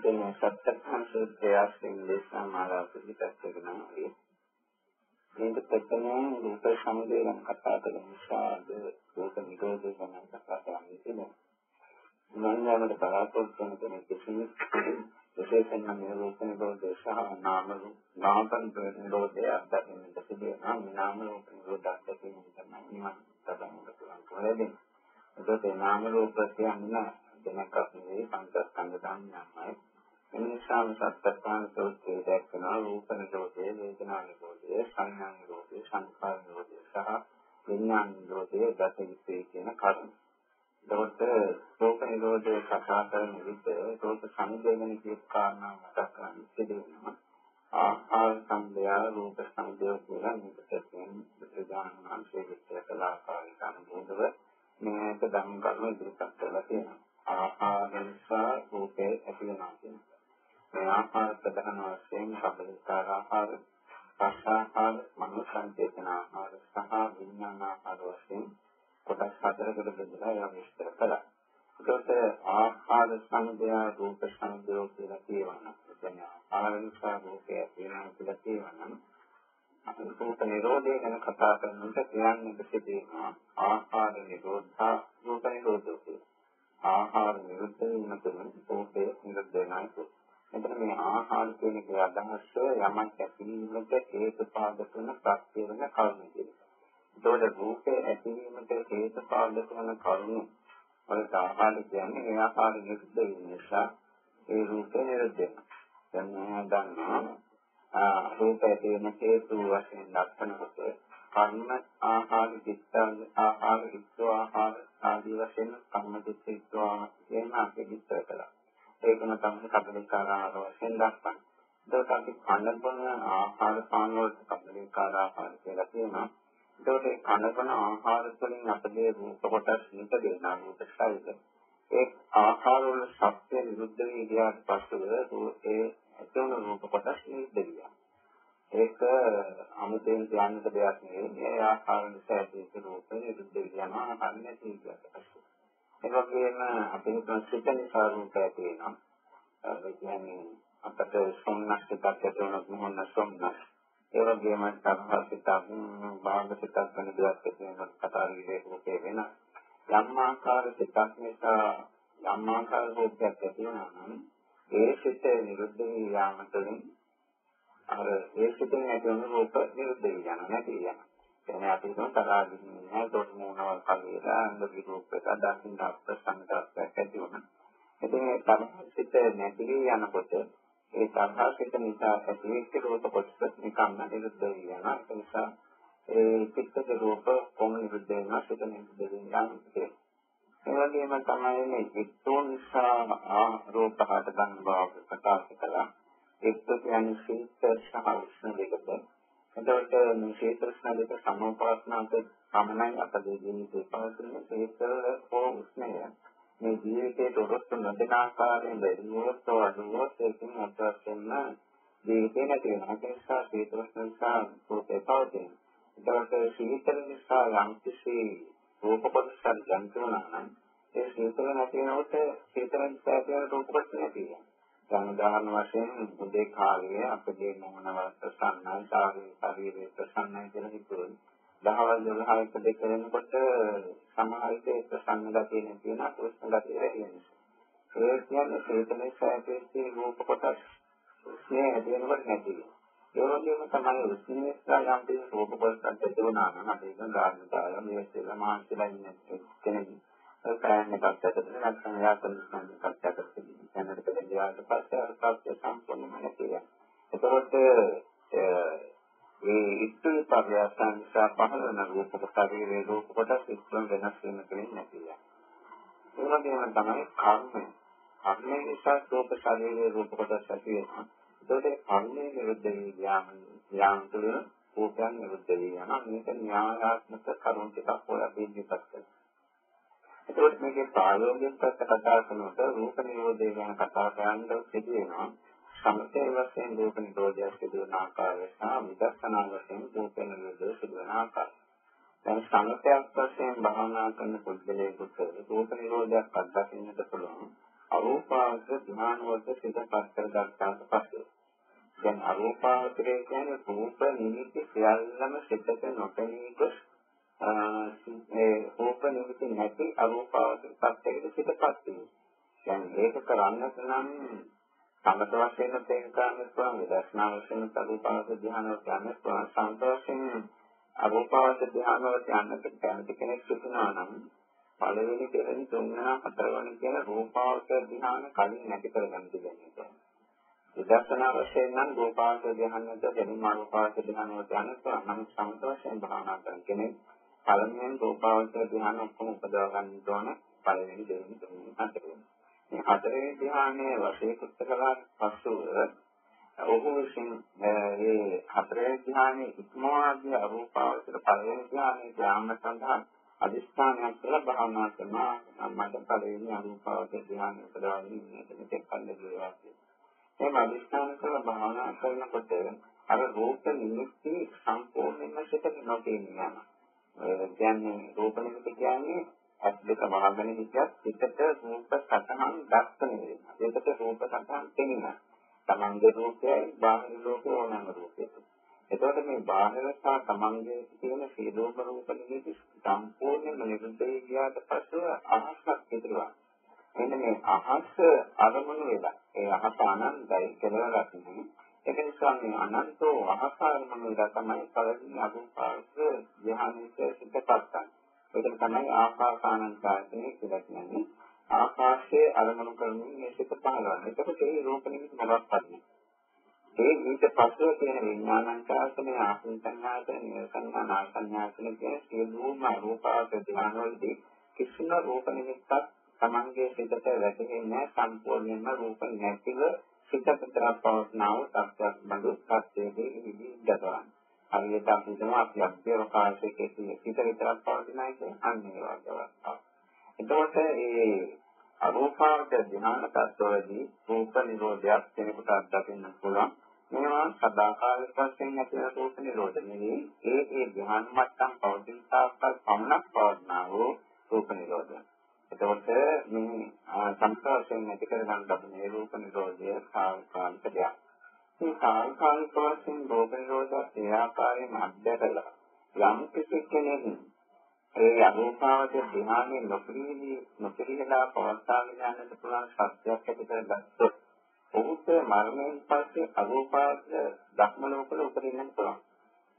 මේ සත්‍යඥාන සූත්‍රයෙන් දේශනා මාලාව පිළිපැත් කරනවා. මේක ප්‍රථමයෙන් රූප සමුදය ගැන කතා කරන නිසාද රූප නිරෝධය ගැන කතා කරන්නේ කියලා. මනෝමය බලාපොරොත්තු වෙන කෙනෙක් කිසිම විශේෂයෙන්ම මේ රූප නිරෝධය සහ නාම නිරෝධය අත්දැකීමට සිදුවෙනවා. මේ නාම රූප නිරෝධ අත්දැකීම තමයි මම සදාමක පුළුවන්. ඒකේ නාම රූප කියන්නේ දෙනකක් නෙවෙයි පංචස්කන්ධ ධර්මයන්මයි. එනිසාම සත්‍යඥාන සූත්‍රයේ දැක්වෙනවා රූප නිරෝධය, වේදනා නිරෝධය, සංඥා නිරෝධය, සංස්කාර නිරෝධය සහ විඥාන නිරෝධය දසවිසේ කියන කරුණු. ඒකට රූප නිරෝධය කතා කරන විට රූප සංදේශන කියන කාරණා මතක් කරගන්න සිදුවෙනවා. ආහාර සංදේය රූප සංදේය කියලා මේකට කියන්නේ ප්‍රධාන අංශයේ විස්තර කළ ආකාරයට අනුකූලව මේක ධම්ම කර්ම ඉදිරිපත් කරලා තියෙනවා. ආහාර නිසා රූපේ ඇති වෙනවා කියන්නේ. මේ ආහාර ප්‍රධාන වශයෙන් කබලිකාර ආහාර, පස්සාහාර, මනෝ සංචේතන ආහාර සහ විඥාන ආහාර වශයෙන් කොටස් හතරකට බෙදලා ඒවා විස්තර කළා. ඒකට ආහාර සංදය රූප සංදය කියලා කියවනවා. එතන ආහාර නිසා රූපේ ඇති වෙනවා කියලා කියවනම් රූප නිරෝධය ගැන කතා කරනකොට කියන්නේ දෙකේනවා. ආහාර නිරෝධා රූප නිරෝධය. ආහාර නිරුද්ධ වීම තුළින් රූපේ නිරුද්ධ වෙනවා. එතන මේ ආහාර කියන එක අදහස යමක් ඇතිවීමට හේතු පාදක වන ප්‍රත්‍ය වෙන කර්ම කියලා. ඒතකොට රූපේ ඇතිවීමට හේතු පාදක වන කර්ම වලට ආහාර කියන්නේ ඒ ආහාර නිරුද්ධ වීම නිසා ඒ රූපේ නිරුද්ධ වෙනවා. දැන් මම දන්නවා රූපය තියෙන හේතු වශයෙන් දක්වනකොට කර්ම ආහාර දිස්ත්‍යාග ආහාර විස්ව ආහාර ආදී වශයෙන් කර්ම දිස්ත්‍යාග කියන අපි විස්තර කළා. ඒකම තමයි කබලිකාර ආහාර වශයෙන් දක්වන්නේ. ඒකට අපි කනබන ආහාර පාන වලට කබලිකාර ආහාර කියලා කියනවා. ඒකට කනබන ආහාර වලින් අපේ රූප කොටස් නිත දෙනවා රූප ශරීරය. ඒ ආහාර වල සත්‍ය නිරුද්ධ වී ගියාට පස්සේ ඒ ඇතුළු රූප කොටස් නිරුද්ධ වෙනවා. ඒක අමුතෙන් කියන්න දෙයක් නෙවෙයි. මේ ආහාර නිසා ඇති රූප නිරුද්ධ වෙනවා අන්නේ තියෙනවා. ඒ වගේම අපේ ප්‍රසිද්ධ රූපය තියෙනවා. ඒ කියන්නේ අපට සොම්නස් ටිකක් ඇතුළු මොහොන සොම්නස්. ඒ වගේම සම්පස්සිතක් භාගසිතක් වෙන දෙයක් තියෙනවා කතා විවේකයේ වෙන. යම් ආකාර සිතක් නිසා යම් ආකාර රූපයක් ඇති වෙනවා නම් ඒ සිත නිරුද්ධ වී යාම තුළින් අර ඒ සිතෙන් ඇති වෙන රූප නිරුද්ධ වී යනවා නැති වෙනවා. එනේ අපි හිතමු තරහින් නෑ තොට මොනවා කලියලා අංග විරූපක දකින්න අප්‍රසන්නතාවයක් ඇති වෙනවා. ඉතින් ඒ තරහිත නැති වී යනකොට ඒ තරහිත නිසා ඇතිවෙච්ච රූප කොටස නිකම්ම නිරුද්ධ වී යනවා. ඒ නිසා ඒ චිත්තක රූප කොම නිරුද්ධ වෙනවා සිත නිරුද්ධ වෙනවා. ඒ වගේම තමයි මේ චිත්තෝ නිසා රූප හට ගන්න බව ප්‍රකාශ කළා. එක්ක කියන්නේ සීතල සහ උෂ්ණ දෙකට. එතකොට මේ සීතල උෂ්ණ දෙක සමෝපාස්නාන්ත සමනයි අපේ ජීවිතේ පවතින සීතල හෝ උෂ්ණය. මේ ජීවිතයේ දොරටු නොදෙන ආකාරයෙන් බැරිවොත් අඩුවොත් ඒකෙන් අත්‍යවශ්‍යම ජීවිතේ නැති වෙනවා. ඒ නිසා සීතල උෂ්ණ නිසා රූපේ පවතින. එතකොට සීතල නිසා යම් කිසි රූප කොටසක් ජන්තුනා නම් ඒ සීතල නැති වෙනකොට සීතල නිසා තියෙන රූප කොටස නැති වෙනවා. සාමාන්‍ය වශයෙන් උදේ කාලයේ අපේ මොනවාද ප්‍රසන්නයි ශරීරයේ ප්‍රසන්නයි කියලා හිතුවොත් දහවල් 12ක දෙක වෙනකොට සමහර විට ප්‍රසන්න ගතිය නැති වෙන උෂ්ණ ගතිය වැඩි වෙනවා. ඒ කියන්නේ චේතනයේ සාපේක්ෂී රූප කොටස් උෂ්ණය ඇති වෙනකොට නැති වෙනවා. ඒ වගේම තමයි උෂ්ණයේ යම් කිසි රූප කොටසක් ඇති වුණා නම් අපි ඒක ගාමිතාවල මේකලා මානසිකලා ඉන්නේ කෙනෙක්. ඒක කායන පැත්තට නැත්නම් යාකරන පැත්තට දැනට දෙවියන්ට පස්සේ අර්ථය සම්පූර්ණම නැතිවෙනවා. එතකොට මේ ඉස්තුල් පරිවර්තන නිසා පහළ වෙන රූප ශරීරයේ රූප කොටස් ඉස්තුල් වෙනස් වීම තුළින් නැතිවෙනවා. ඒ වගේම තමයි කර්මය. කර්මය නිසා රූප ශරීරයේ රූප කොටස් ඇති වෙනවා. ඒකට කර්මය නිරුද්ධ වී යාම තුළින් රූපයන් නිරුද්ධ වී යනවා. මේක න්‍යායාත්මක කරුණු ටිකක් හොයලා ඉදිරිපත් කරනවා. ඒකත් මේකේ ප්‍රායෝගික පැත්ත කතා කරනකොට රූප නිරෝධය ගැන කතා කරන්න සිදු වෙනවා. සමථය වශයෙන් රූප නිරෝධය සිදු වෙන ආකාරය සහ විදර්ශනා වශයෙන් රූප නිරෝධය සිදු වෙන ආකාරය. දැන් සමථයක් වශයෙන් භාවනා කරන පුද්ගලයෙකුට රූප නිරෝධයක් අත්දකින්නට පුළුවන්. අරූපාවචර ධ්‍යාන වලට සිතපත් කරගත්තාට පස්සේ දැන් අරූපාවචරය කියන්නේ රූප නිමිති සියල්ලම සිතට නොපෙනී ගොස් ඒ රූප නිමිති නැති අරූපාවචර සත්‍යයකට සිතපත් වෙනවා. දැන් ඒක කරන්නට නම් සමත වශයෙන් තේරුම් ගන්න පුළුවන් විදර්ශනා වශයෙන් අරූපාවචර ධ්‍යාන වලට යන්න පුළුවන් සමත වශයෙන් අරූපාවචර ධ්‍යාන වලට යන්නට කැමති කෙනෙක් සිටිනවා නම් පළවෙනි දෙවෙනි තුන්වෙනි හතරවෙනි කියන රූපාවචර ධ්‍යාන කලින් නැති කරගන්න දෙන්නේ. විදර්ශනා වශයෙන් නම් රූපාවචර ධ්‍යානයට දැනුම අරූපාවචර ධ්‍යාන වලට යන්න පුළුවන්. නමුත් සමත වශයෙන් භාවනා කරන කෙනෙක් පළවෙනි රූපාවචර ධ්‍යාන ඔක්කොම උපදවා ගන්න ඕන පළවෙනි දෙවෙනි තුන්වෙනි හතරවෙනි. මේ හතරවෙනි ධ්‍යානයේ වශයෙන් කුත්තකලාට පසුව ඔහු විසින් මේ හතරවෙනි ධ්‍යානයේ ඉක්මවාදී අරූපාවචර පළවෙනි ධ්‍යානයේ යාම සඳහා අදිස්ථානයක් කියලා භාවනා කරනවා. මට පළවෙනි අරූපාවචර ධ්‍යානය උපදවන්න මෙතෙක් කල්ලා මේ අදිස්ථාන කරලා භාවනා කරනකොට අර රූප නිමිති සම්පූර්ණයෙන්ම සිතට නොපෙනී යනවා. ඒ කියන්නේ රූප නිමිති කියන්නේ අත් දෙක වහගෙන ඉච්චත් සිතට රූප සතහන් දක්වන වෙනවා. ඒකට රූප සතහන් තේිනවා. තමන්ගේ රූපයයි බාහිර ලෝකේ ඕනම රූපයක. එතකොට මේ බාහිර සහ තමන්ගේ තියෙන සියලුම රූප නිමිති සම්පූර්ණයෙන්ම නිරුද්ධ ගියාට පස්සේ අහසක් ඉදිරියවා. එන්න මේ අහස අරමුණු වෙලා ඒ අහස අනන්තයි කෙලවරක් නෙමෙයි. ඒක නිසා මේ අනන්තෝ අහස අරමුණු වෙලා තමයි පළවෙනි අරූපාවචර ධ්‍යානයේ සිටපත් ගන්න. ඒක තමයි ආකාසානංකාරණය කියලා කියන්නේ. ආකාශයේ අරමුණු කරමින් මේ සිත පහළවන්නේ. එතකොට ඒ රූප නිමිති මොකක්වත් නැහැ. ඒ ඊට පස්සේ තියෙන විඥානංකාරණය ආසංඥාතන නිරසංඥා නාසංඥාතන කියන සියලුම රූපාවචර ධ්‍යානවලදී කිසිම රූප නිමිත්තක් තමන්ගේ සිතට වැටෙන්නේ සම්පූර්ණයෙන්ම රූප නැතිව සිත විතරක් පවස්නාව සත්‍යයක් බඳු සත්‍යයේ ඉදිරියටවන. හරියට අපි හිතනවා අපි අභ්‍යවකාශයේ සිත විතරක් පවතිනයි කියන්නේ අන්න ඒ වගේ අවස්ථාවක්. එතකොට මේ අරූපාවචර ධ්‍යාන තත්ත්වවලදී රූප නිරෝධයක් කෙනෙකුට අත්දකින්න පුළුවන්. මේවා සදාකාලික වශයෙන් ඇති වෙන රූප නිරෝධ නෙවෙයි. ඒ ධ්‍යාන මට්ටම් පවතින තාක්කල් පමණක් පවත්නා වූ රූප නිරෝධය. එතකොට මේ සංස්කාරයෙන් නැති කරගන්න ලබන රූප නිරෝධය සාල්කාලික දෙයක්. මේ සාල්කාලික වශයෙන් රූප නිරෝධය ඒ ආකාරයෙන් අධ්‍යයනලා යම් කිසි කෙනෙක් ඒ අරූපාවචර ධ්‍යානයේ නොපිරිහෙලා පවත්වාගෙන යන්නට පුළුවන් සත්‍යයක් ඇති කරගත්තොත් ඔහුට මරණයෙන් පස්සේ අරූපාවචර ධර්ම ලෝකවල උපදින්න පුළුවන්.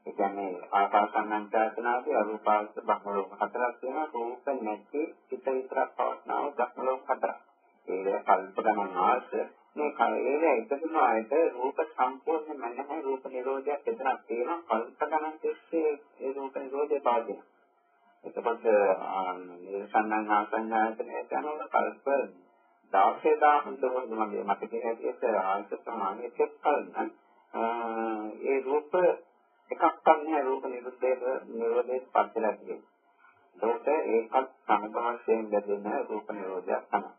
ඒ කියන්නේ ආකාසානංචාතනාදී අරූපාවචර ධර්ම ලෝක හතරක් තියෙනවා. රූප නැති චිත්ත විතරක් පවත්නාව ධර්ම ලෝක හතරක්. ඒක කල්ප ගණන් ආස මේ කලයේ එකතුන ආයත රූප සම්පූර්ණ නැහැ. රූප නිරෝධයක් එතනක් තියෙනවා. කල්ප ගණන් තිස්සේ ඒ රූප නිරෝධය පාදිනවා. එතකොට නිරසංඥා ආසංඥායතනයේ යනවල කල්ප 16000 දොරක් මගේ මතකයේ ඇටියට ආයත ප්‍රමාණය චෙක් කරන්න ඒ රූප එකක් තමයි රූප නිරෝධයේ පස්සලා තියෙන්නේ. ඒකත් සමත වශයෙන් ලැබෙන රූප නිරෝධයක් තමයි.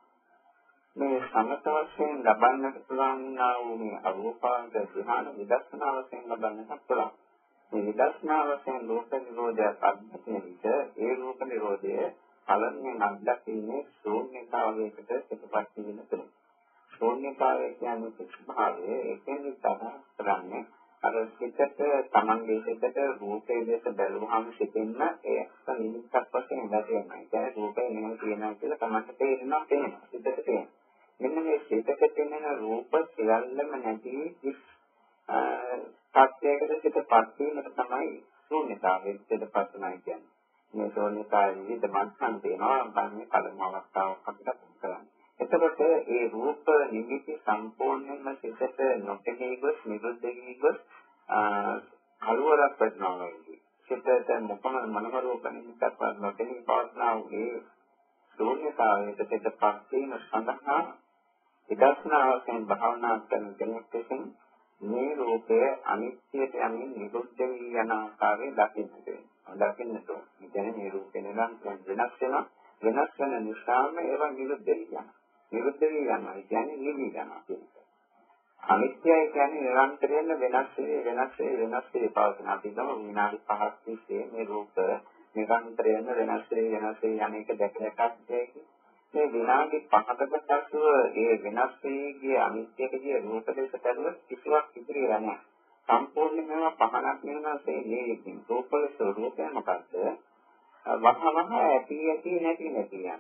මේ සමත වශයෙන් ලබන්නට පුළුවන් වූ මේ අරූපාවචර ධ්‍යාන විදර්ශනා වශයෙන් ලබන්නට පුළුවන්. මේ විදර්ශනා වශයෙන් රූප නිරෝධයක් අත්දැකීම විට ඒ රූප නිරෝධය පළමුවෙන් අත්දැකීමේ ශූන්‍යතාවයකට පිටපත් වෙන තුරු. ශූන්‍යතාවය කියන්නේ ස්වභාවය ඒකෙන් කරන්නේ අර සිතට තමන්ගේ සිතට රූපේ දෙස බැලුවහම සිතෙන්න ඒක නිමිත්තක් වශයෙන් දැකෙනවා. ඒ කියන්නේ රූපේ නෙමෙයි කියනවා කියලා තමන්ට තේරෙනවා සිතට තේරෙනවා. මෙන්න මේ සිතට තියෙන රූප සියල්ලම නැති සත්‍යයකට සිතපත් වීමට තමයි ශූන්‍යතාවයෙන් සිතපත් වෙනවා කියන්නේ. මේ ශූන්‍යතාවයේ විවිධ මට්ටම් තියෙනවා. මේ පළමු අවස්ථාවක් අපිට කරන්න. එතකොට ඒ රූප නිමිති සම්පූර්ණයෙන්ම සිතට නොපෙනී ගොස් නිරුද්ධ වී ගොස් කලවරක් වෙනවා වගේ. සිතට මොනම රූප නිමිත්තක් නොපෙනී පවත්නා වූ ශූන්‍යතාවයට සිතපත් වීම සඳහා විදර්ශනා වශයෙන් භාවනා කරන කෙනෙක් විසින් මේ රූපය අනිත්‍යයට යමින් නිරුද්ධ වී යන ආකාරය දකින්නට වෙනවා. දකින්නට ඕන. ඒ කියන්නේ මේ රූපේ නිරන්තරයෙන් වෙනස් වෙනවා. වෙනස් වෙන නිසාම ඒවා නිරුද්ධ වෙනවා. නිරුද්ධ වී යනවා. ඒ කියන්නේ නිවි යනවා කියන එක. අනිත්‍යය කියන්නේ නිරන්තරයෙන් වෙනස් වෙ පවතින. අපි හිතමු විනාඩි 5ක් තිස්සේ මේ රූප නිරන්තරයෙන් වෙනස් වෙ යන එක දැක දැක මේ විනාඩි 5කට පසුව ඒ වෙනස් වී අනිත්‍යකදී රූප දෙක බැලුවොත් කිසිවක් ඉතිරි වෙලා නැහැ. සම්පූර්ණයෙන්ම පහනක් වෙනවාසේ මේ රූපවල ස්වરૂපය මොකද්ද? වහවහ ඇති නැති යන්නේ.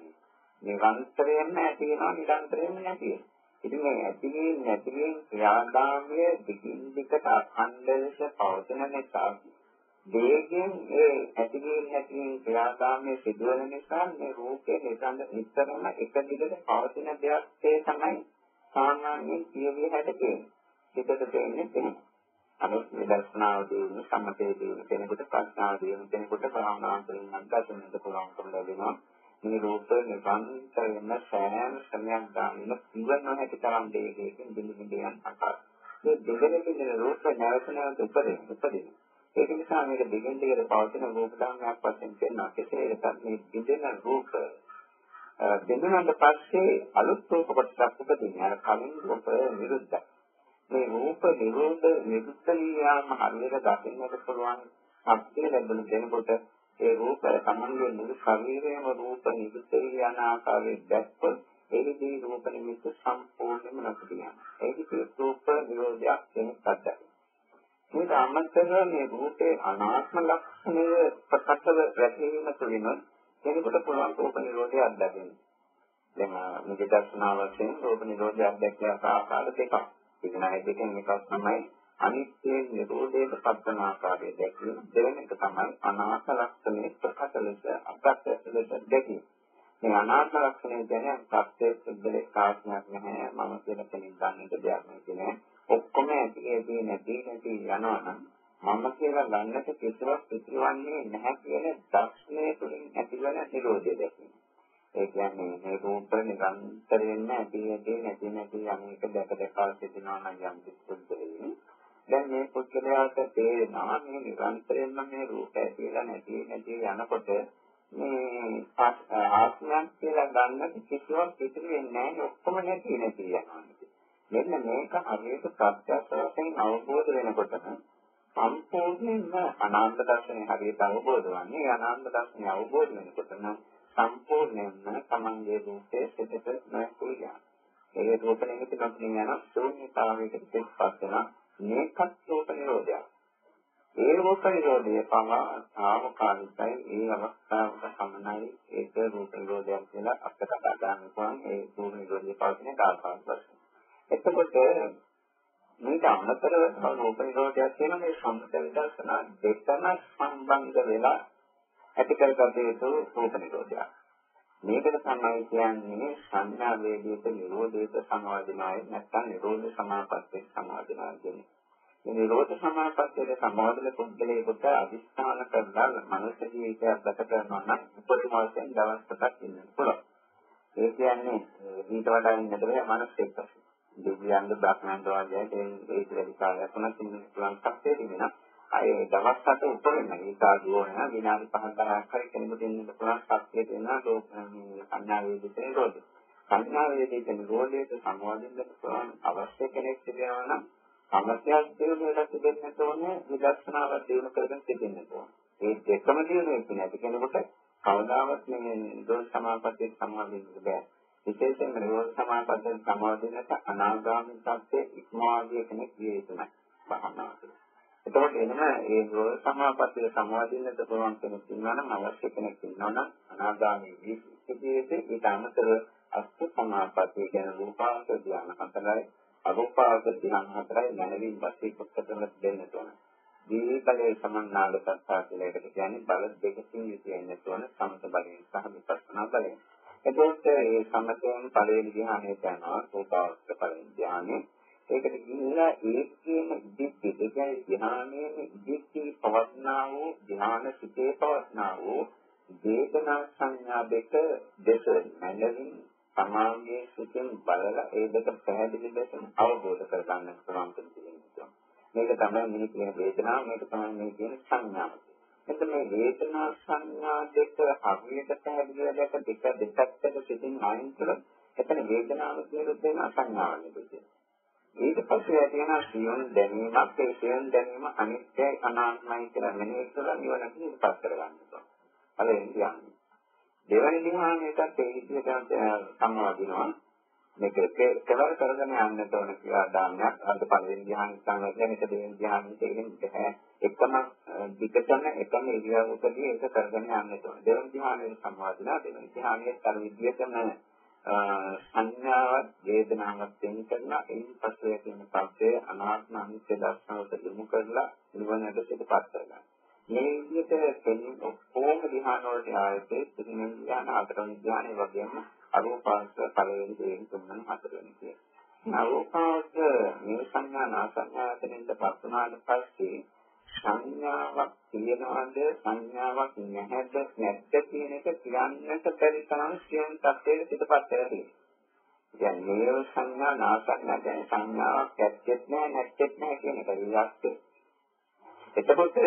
නිරන්තරයෙන්ම ඇති වෙනවා නිරන්තරයෙන්ම නැති වෙනවා. ඉතින් මේ නැති ක්‍රියාදාමය දිගින් දිගට අඛණ්ඩව පවතින නිසා වේගයෙන් ඒ නැති ක්‍රියාදාමයේ සිදුවන නිසා මේ රූපේ නිතරම එක දිගට පවතින දෙයක් තමයි සාමාන්‍යයෙන් කියවිය හැකියි. පිටට දෙන්නේ නැහැ. අනිත් විදර්ශනාවදී සම්මතයේදී කෙනෙකුට ප්‍රඥාවදී කෙනෙකුට භාවනාවෙන් අත්දැකීමක් පුළුවන්කම ලැබෙනවා. මේ රූප නිරන්තරයෙන්ම සෑම සමයක් ගන්න ඉවර නොහැකි තරම් දෙයකින් දිලිමිලි යන අකාර. මේ දෙකේ රූප නැවතනට උපදින. ඒක නිසා මේක දෙකෙන් දෙකට පවතින රූප ධර්මයක් වශයෙන් පෙන්වනවා. කෙසේ වෙතත් මේ බිඳෙන රූප බිඳුනට පස්සේ අලුත් රූප කොටසක් උපදිනවා. අර කලින් රූප විරුද්ධයි. මේ රූප නිරුද්ධ යාම හරියට දකින්නට පුළුවන් ශක්තිය ලැබෙන දෙනකොට ඒ රූප සම්බන්ධයෙන් මුළු ශරීරයේම රූප නිරුද්ධ යන ආකාරයෙන් දැක්කොත් ඒකේ රූප නිමිත්ත සම්පූර්ණයෙන්ම නැති වෙනවා. ඒකේ රූප නිරෝධයක් වෙනසක්. මේක අමතරව මේ රූපේ අනාත්ම ලක්ෂණය ප්‍රකටව රැකීම තුළින් කෙනෙකුට පුළුවන් රූප නිරෝධය අත්දකින්න. දැන් මේ දර්ශනාව වශයෙන් රූප නිරෝධය අත්දැකිය ආකාර දෙකක්. ඉගෙනයි දෙකෙන් එකක් තමයි අනිත්‍ය නිරෝධයට පත්වන ආකාරය දැකීම. දෙවෙනි එක තමයි අනාත්ම ලක්ෂණය ප්‍රකට ලෙස අප්‍රත්‍යක්ෂ ලෙස දැකීම. මේ අනාත්ම ලක්ෂණය කියන්නේ ප්‍රත්‍යක්ෂ දෙයක් කාර්යයක් නැහැ. මම කියන කෙනෙක් ගන්නට දෙයක් නෙවෙයි. ඔක්කොම ඇති නැති යනවා නම් මම කියලා ගන්නට කිසිවක් ඉතිරවන්නේ නැහැ කියන දර්ශනය තුළින් ඇතිවන නිරෝධය දැකීම. ඒ කියන්නේ මේ රූප නිරන්තරයෙන්ම ඇති නැති අනේක දැක සිටිනවා නම් යම් කිසිදුකේ දැන් මේ පුද්ගලයාට තේරෙනවා මේ නිරන්තරයෙන්ම මේ රූප ඇතිලා නැති යනකොට මේ ආත්මයක් කියලා ගන්නට කිසිවක් ඉතිරි වෙන්නේ නැහැ. ඔක්කොම නැති යනවා. මෙන්න මේක හරියට ප්‍රත්‍යක්ෂ වශයෙන් අවබෝධ වෙනකොටම සම්පූර්ණයෙන්ම අනාත්ම දර්ශනය හරියට අවබෝධ වන්නේ. අනාත්ම දර්ශනය අවබෝධ වෙනකොටම සම්පූර්ණයෙන්ම තමන්ගේ රූපයේ සිටට නැතිලා. ඒ රූප නිමිති නොපෙනී යන ශූන්‍යතාවයකට පිටපත් වෙන මේකත් රූප නිරෝධයක්. ඒ රූප නිරෝධය පවා ආවකාලිකයි. ඒ අවස්ථාවක සමනයි ඒක රූප නිරෝධයක් කියලා අපිට කතා කරන්න පුළුවන්. ඒ රූප නිරෝධය පවතින කාලපාත වශයෙන්. එතකොට මේක අමතරව රූප නිරෝධයක් කියන මේ සම්පත විදර්ශනා දෙකම සම්බන්ධ වෙලා ඇති කරගත යුතු රූප නිරෝධයක්. මේකට තමයි කියන්නේ සංඥා වේදිත නිරෝධයට සමාදිනායි නැත්නම් නිරෝධ සමාපත්තිය සමාදිනායි කියන්නේ. මේ නිරෝධ සමාපත්තියේ සමාදල පුද්ගලයෙකුට අදිස්ථාන කරලා මනස ජීවිතයක් ගත කරනවා නම් උපරිම වශයෙන් දවස් 7ක් ඉන්න පුළුවන්. ඒ කියන්නේ ඊට වඩා ඉන්නද බෑ මනස එක්ක. දෙවියන්ගේ බ්‍රහ්මයන්ට වගේ ඒ ඉතිරි කාලයක් තුනක් ඉන්න පුළුවන් සත්‍යය තිබෙනවා. අය දවස් 7 උපරිම ඒකාග්‍රව වෙන විනාඩි 5-10ක් හරි කෙනෙකුට ඉන්න පුළුවන් සත්‍යය තියෙනවා. සංඥා වේදිත නිරෝධය. සංඥා වේදිත නිරෝධයට සම්බන්ධ පුළුවන් අවශ්‍ය කෙනෙක් තිබෙනවා නම් සමස්තයක් දිනුනට දෙන්න ඕනේ විදර්ශනාවක් දිනු කරගෙන සිටින්න ඕනේ. ඒ දෙකම දිනුනේ නැති කෙනෙකුට කවදාවත් මේ නිරෝධ සමාපත්තියට සම්බන්ධ වෙන්න බෑ. විශේෂයෙන්ම නිරෝධ සමාපත්තියට සම්බන්ධ වෙනට අනාගාමී සත්‍ය ඉක්මවාදී කෙනෙක් විය යුතුයි. භාවනාවට. එතකොට එන්න ඒ නිරෝධ සමාපත්තියට සම්බන්ධ වෙන්න පුළුවන් කෙනෙක් ඉන්නවා නම් අවශ්‍ය කෙනෙක් ඉන්නවා නම් අනාගාමී ජීවිතයේ ඊට අමතරව අස්තු සමාපත්තිය කියන රූපාවච ධ්‍යාන හතරයි අරූපාවච ධ්‍යාන හතරයි නැණවි වශයෙන් කොටසක් දෙන්න ඕන. දීපලේ සමන්නාල සත්‍යා කියලා එකට කියන්නේ බල දෙකකින් යුතු වෙන තෝන සමත බලයෙන් සහ විපස්සනා බලයෙන්. එතකොට මේ සමතයෙන් පළවෙනි ධ්‍යානය කරනවා රූපාවච පළවෙනි ධ්‍යානෙ. ඒකට ගිහිල්ලා ඒකේම ඉදිස්සි දෙකයි ධ්‍යානයේ ඉදිස්සි පවස්නා වූ ධ්‍යාන සිතේ පවස්නා වූ වේදනා සංඥා දෙක නැලවින් සමාගයේ සිටින් බලලා ඒ දෙක පැහැදිලි ලෙස අවබෝධ කරගන්න පුළුවන් කෙනෙකුට. මේක තමයි මේ කියන වේදනාව, මේක තමයි මේ කියන සංඥාව. එතකොට මේ වේදනා සංඥා දෙක හරියට පැහැදිලිව දැක දෙකකට සිටින් අයින් කළොත් එතන වේදනාව නිරුද්ධ වෙන සංඥාව නිරුද්ධ වෙනවා. ඊට පස්සේ තියෙන සියුම් දැනීමක්, ඒ සියුම් දැනීම අනිත්‍යයි අනාත්මයි කියලා මෙනෙහි කරලා නිවනට ඉස්පස් කරගන්නවා. හරි කියන්නේ. දෙවැනි ධ්‍යානයටත් ඒ විදිහට සම්මාදිනවා. මේක කෙලවර කරගෙන යන්නට ඕන කියලා දාන්නක්. අද පළවෙනි ධ්‍යාන සංවර්ධනය එක දෙවෙනි ධ්‍යානෙට එහෙම එකම විකතන එකම ඉරියව්වකදී ඒක කරගෙන යන්නට ඕන. දෙවෙනි ධ්‍යානයේ සම්මාදිනා දෙවෙනි ධ්‍යානයේ තර විදියටම සංඥාවක් වේදනාවක් වෙන කරලා ඒ පස්සේ තියෙන පස්සේ අනාත්ම අනිත්‍ය දර්ශනවලට යොමු කරලා නිවනට පිටපත් කරගන්න. මේ විදිහට දෙන්නේ ඔක්කොම ධ්‍යාන වලට ආයතේ තුන්වෙනි ධ්‍යාන හතරවෙනි ධ්‍යානෙ වගේම අරූපාවච පළවෙනි දෙවෙනි තුන්වෙනි හතරවෙනි කියන. අරූපාවච මේ සංඥා නාසඤ්ඤායතනෙන්ද පස්සනාට පස්සේ සංඥාවක් තියනවාද සංඥාවක් නැහැද නැද්ද කියන එක කියන්නට බැරි තරම් සියුම් තත්ත්වයක පිටපත් වෙලා තියෙනවා. කියන්නේ මේ සංඥා නාසඤ්ඤා කියන සංඥාවක් ඇත්තෙත් නැහැ නැත්තෙත් නැහැ කියන එක ඉලක්කය. එතකොට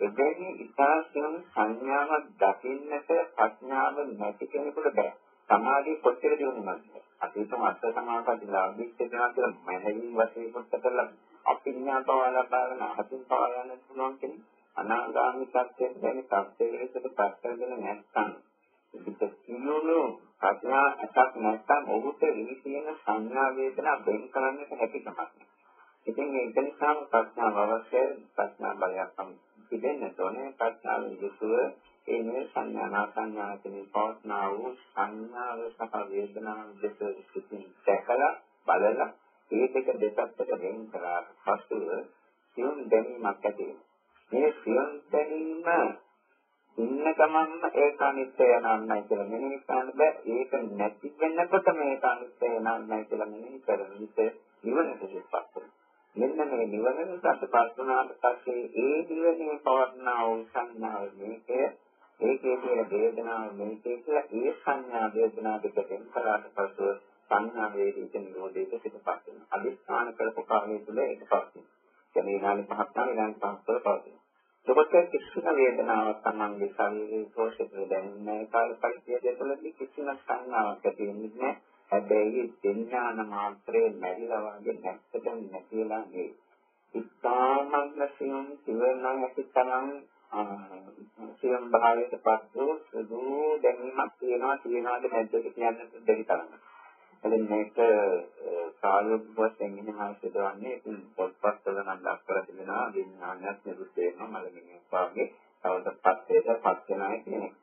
එබැවින් ඉතාලසියම් සංඥාවක් දකින්නට ප්‍රඥාව නැති කෙනෙකුට බෑ. සමාධිය කොච්චර දියුණුවද? අතීතම අර්ථ සමාපatti ලාභිත වෙනවා කියලා මනරින් වශයෙන් කොට කරලා අපිඥා පවලා බලන අහසින් පවලා යන පුළුවන් කෙනෙක් අනාගාමී සත්‍යයෙන් දැන සත්‍යයකට පස්සගෙන නැත්නම් ඉතින් සියලු ප්‍රඥා එකක් නැත්නම් ඔහුට විසින සංඥා වේදනා වෙන් කරන්නට හැකියාවක් නැහැ. ඉතින් ඒක නිසා ප්‍රඥාව අවශ්‍යයි. ප්‍රඥා බලයක් තිබෙන්න ඕනේ. ප්‍රඥාවෙන් යුතුව ඒ මේ සංඥා සංඥාතේ පවස්නා වූ සංඥාව සහ වේදනාව දෙක සිටින් දැකලා බලලා ඒ දෙක දෙපැත්තට වෙන් කරලා පසුව සියුම් දැනීමක් ඇති වෙනවා. මේ සියුම් දැනීම ඉන්න ගමන්ම ඒක අනිත්‍ය යනන්නයි කියලා මෙනෙහි කරන්න බෑ. ඒක නැති වෙනකොට මේක අනිත්‍ය යනන්නයි කියලා මෙනෙහි කරන විට නිවනට දෙපත් වෙනවා. මෙන්න මේ නිවනට සත්‍යපත් වුණාට පස්සේ ඒ නිවනේ පවර්ණා වූ සංඥාව මේකේ ඒකේ තියෙන වේදනාව මේකේ කියලා ඒ සංඥා වේදනා දෙකෙන් කරාට පස්සේ සංඥා වේදිත නිරෝධයට පිටපත් වෙනවා. අදිස්ථාන කරපු කාලය තුළ ඒකපත් වෙනවා. කියන්නේ ඊළඟ පහක් නම් ඊළඟ පහක් තුළ පවතිනවා. ඒකට කිසිම වේදනාවක් තමන්ගේ ශරීරයේ පෝෂිතව දැනෙන්නේ කාල පරිච්ඡේදය තුළදී කිසිම සංඥාවක් ඇති වෙන්නේ නැහැ. හැබැයි විඥාන මාත්‍රේ නැරිලා වගේ නැත්තටම නැතිලා නේ. ඉස්තාමග්න සියුම් සිවණ ඇතිතරම් සියුම් භාවයට පස්සෝ සුදු දැනීමක් තියනවාද නැද්ද කියන්නත් බැරි තරම්. එතෙන් මේක සායෝගික වශයෙන් ඉන්නහා සිදුවන්නේ ඉතින් පොත්පත්වල නම් දක්වලා තිබෙනවා විඥානයක් නිරුද්ධ වෙනවා මලමිණියක් වාගේ තවදපත් වෙනවා කියන එක.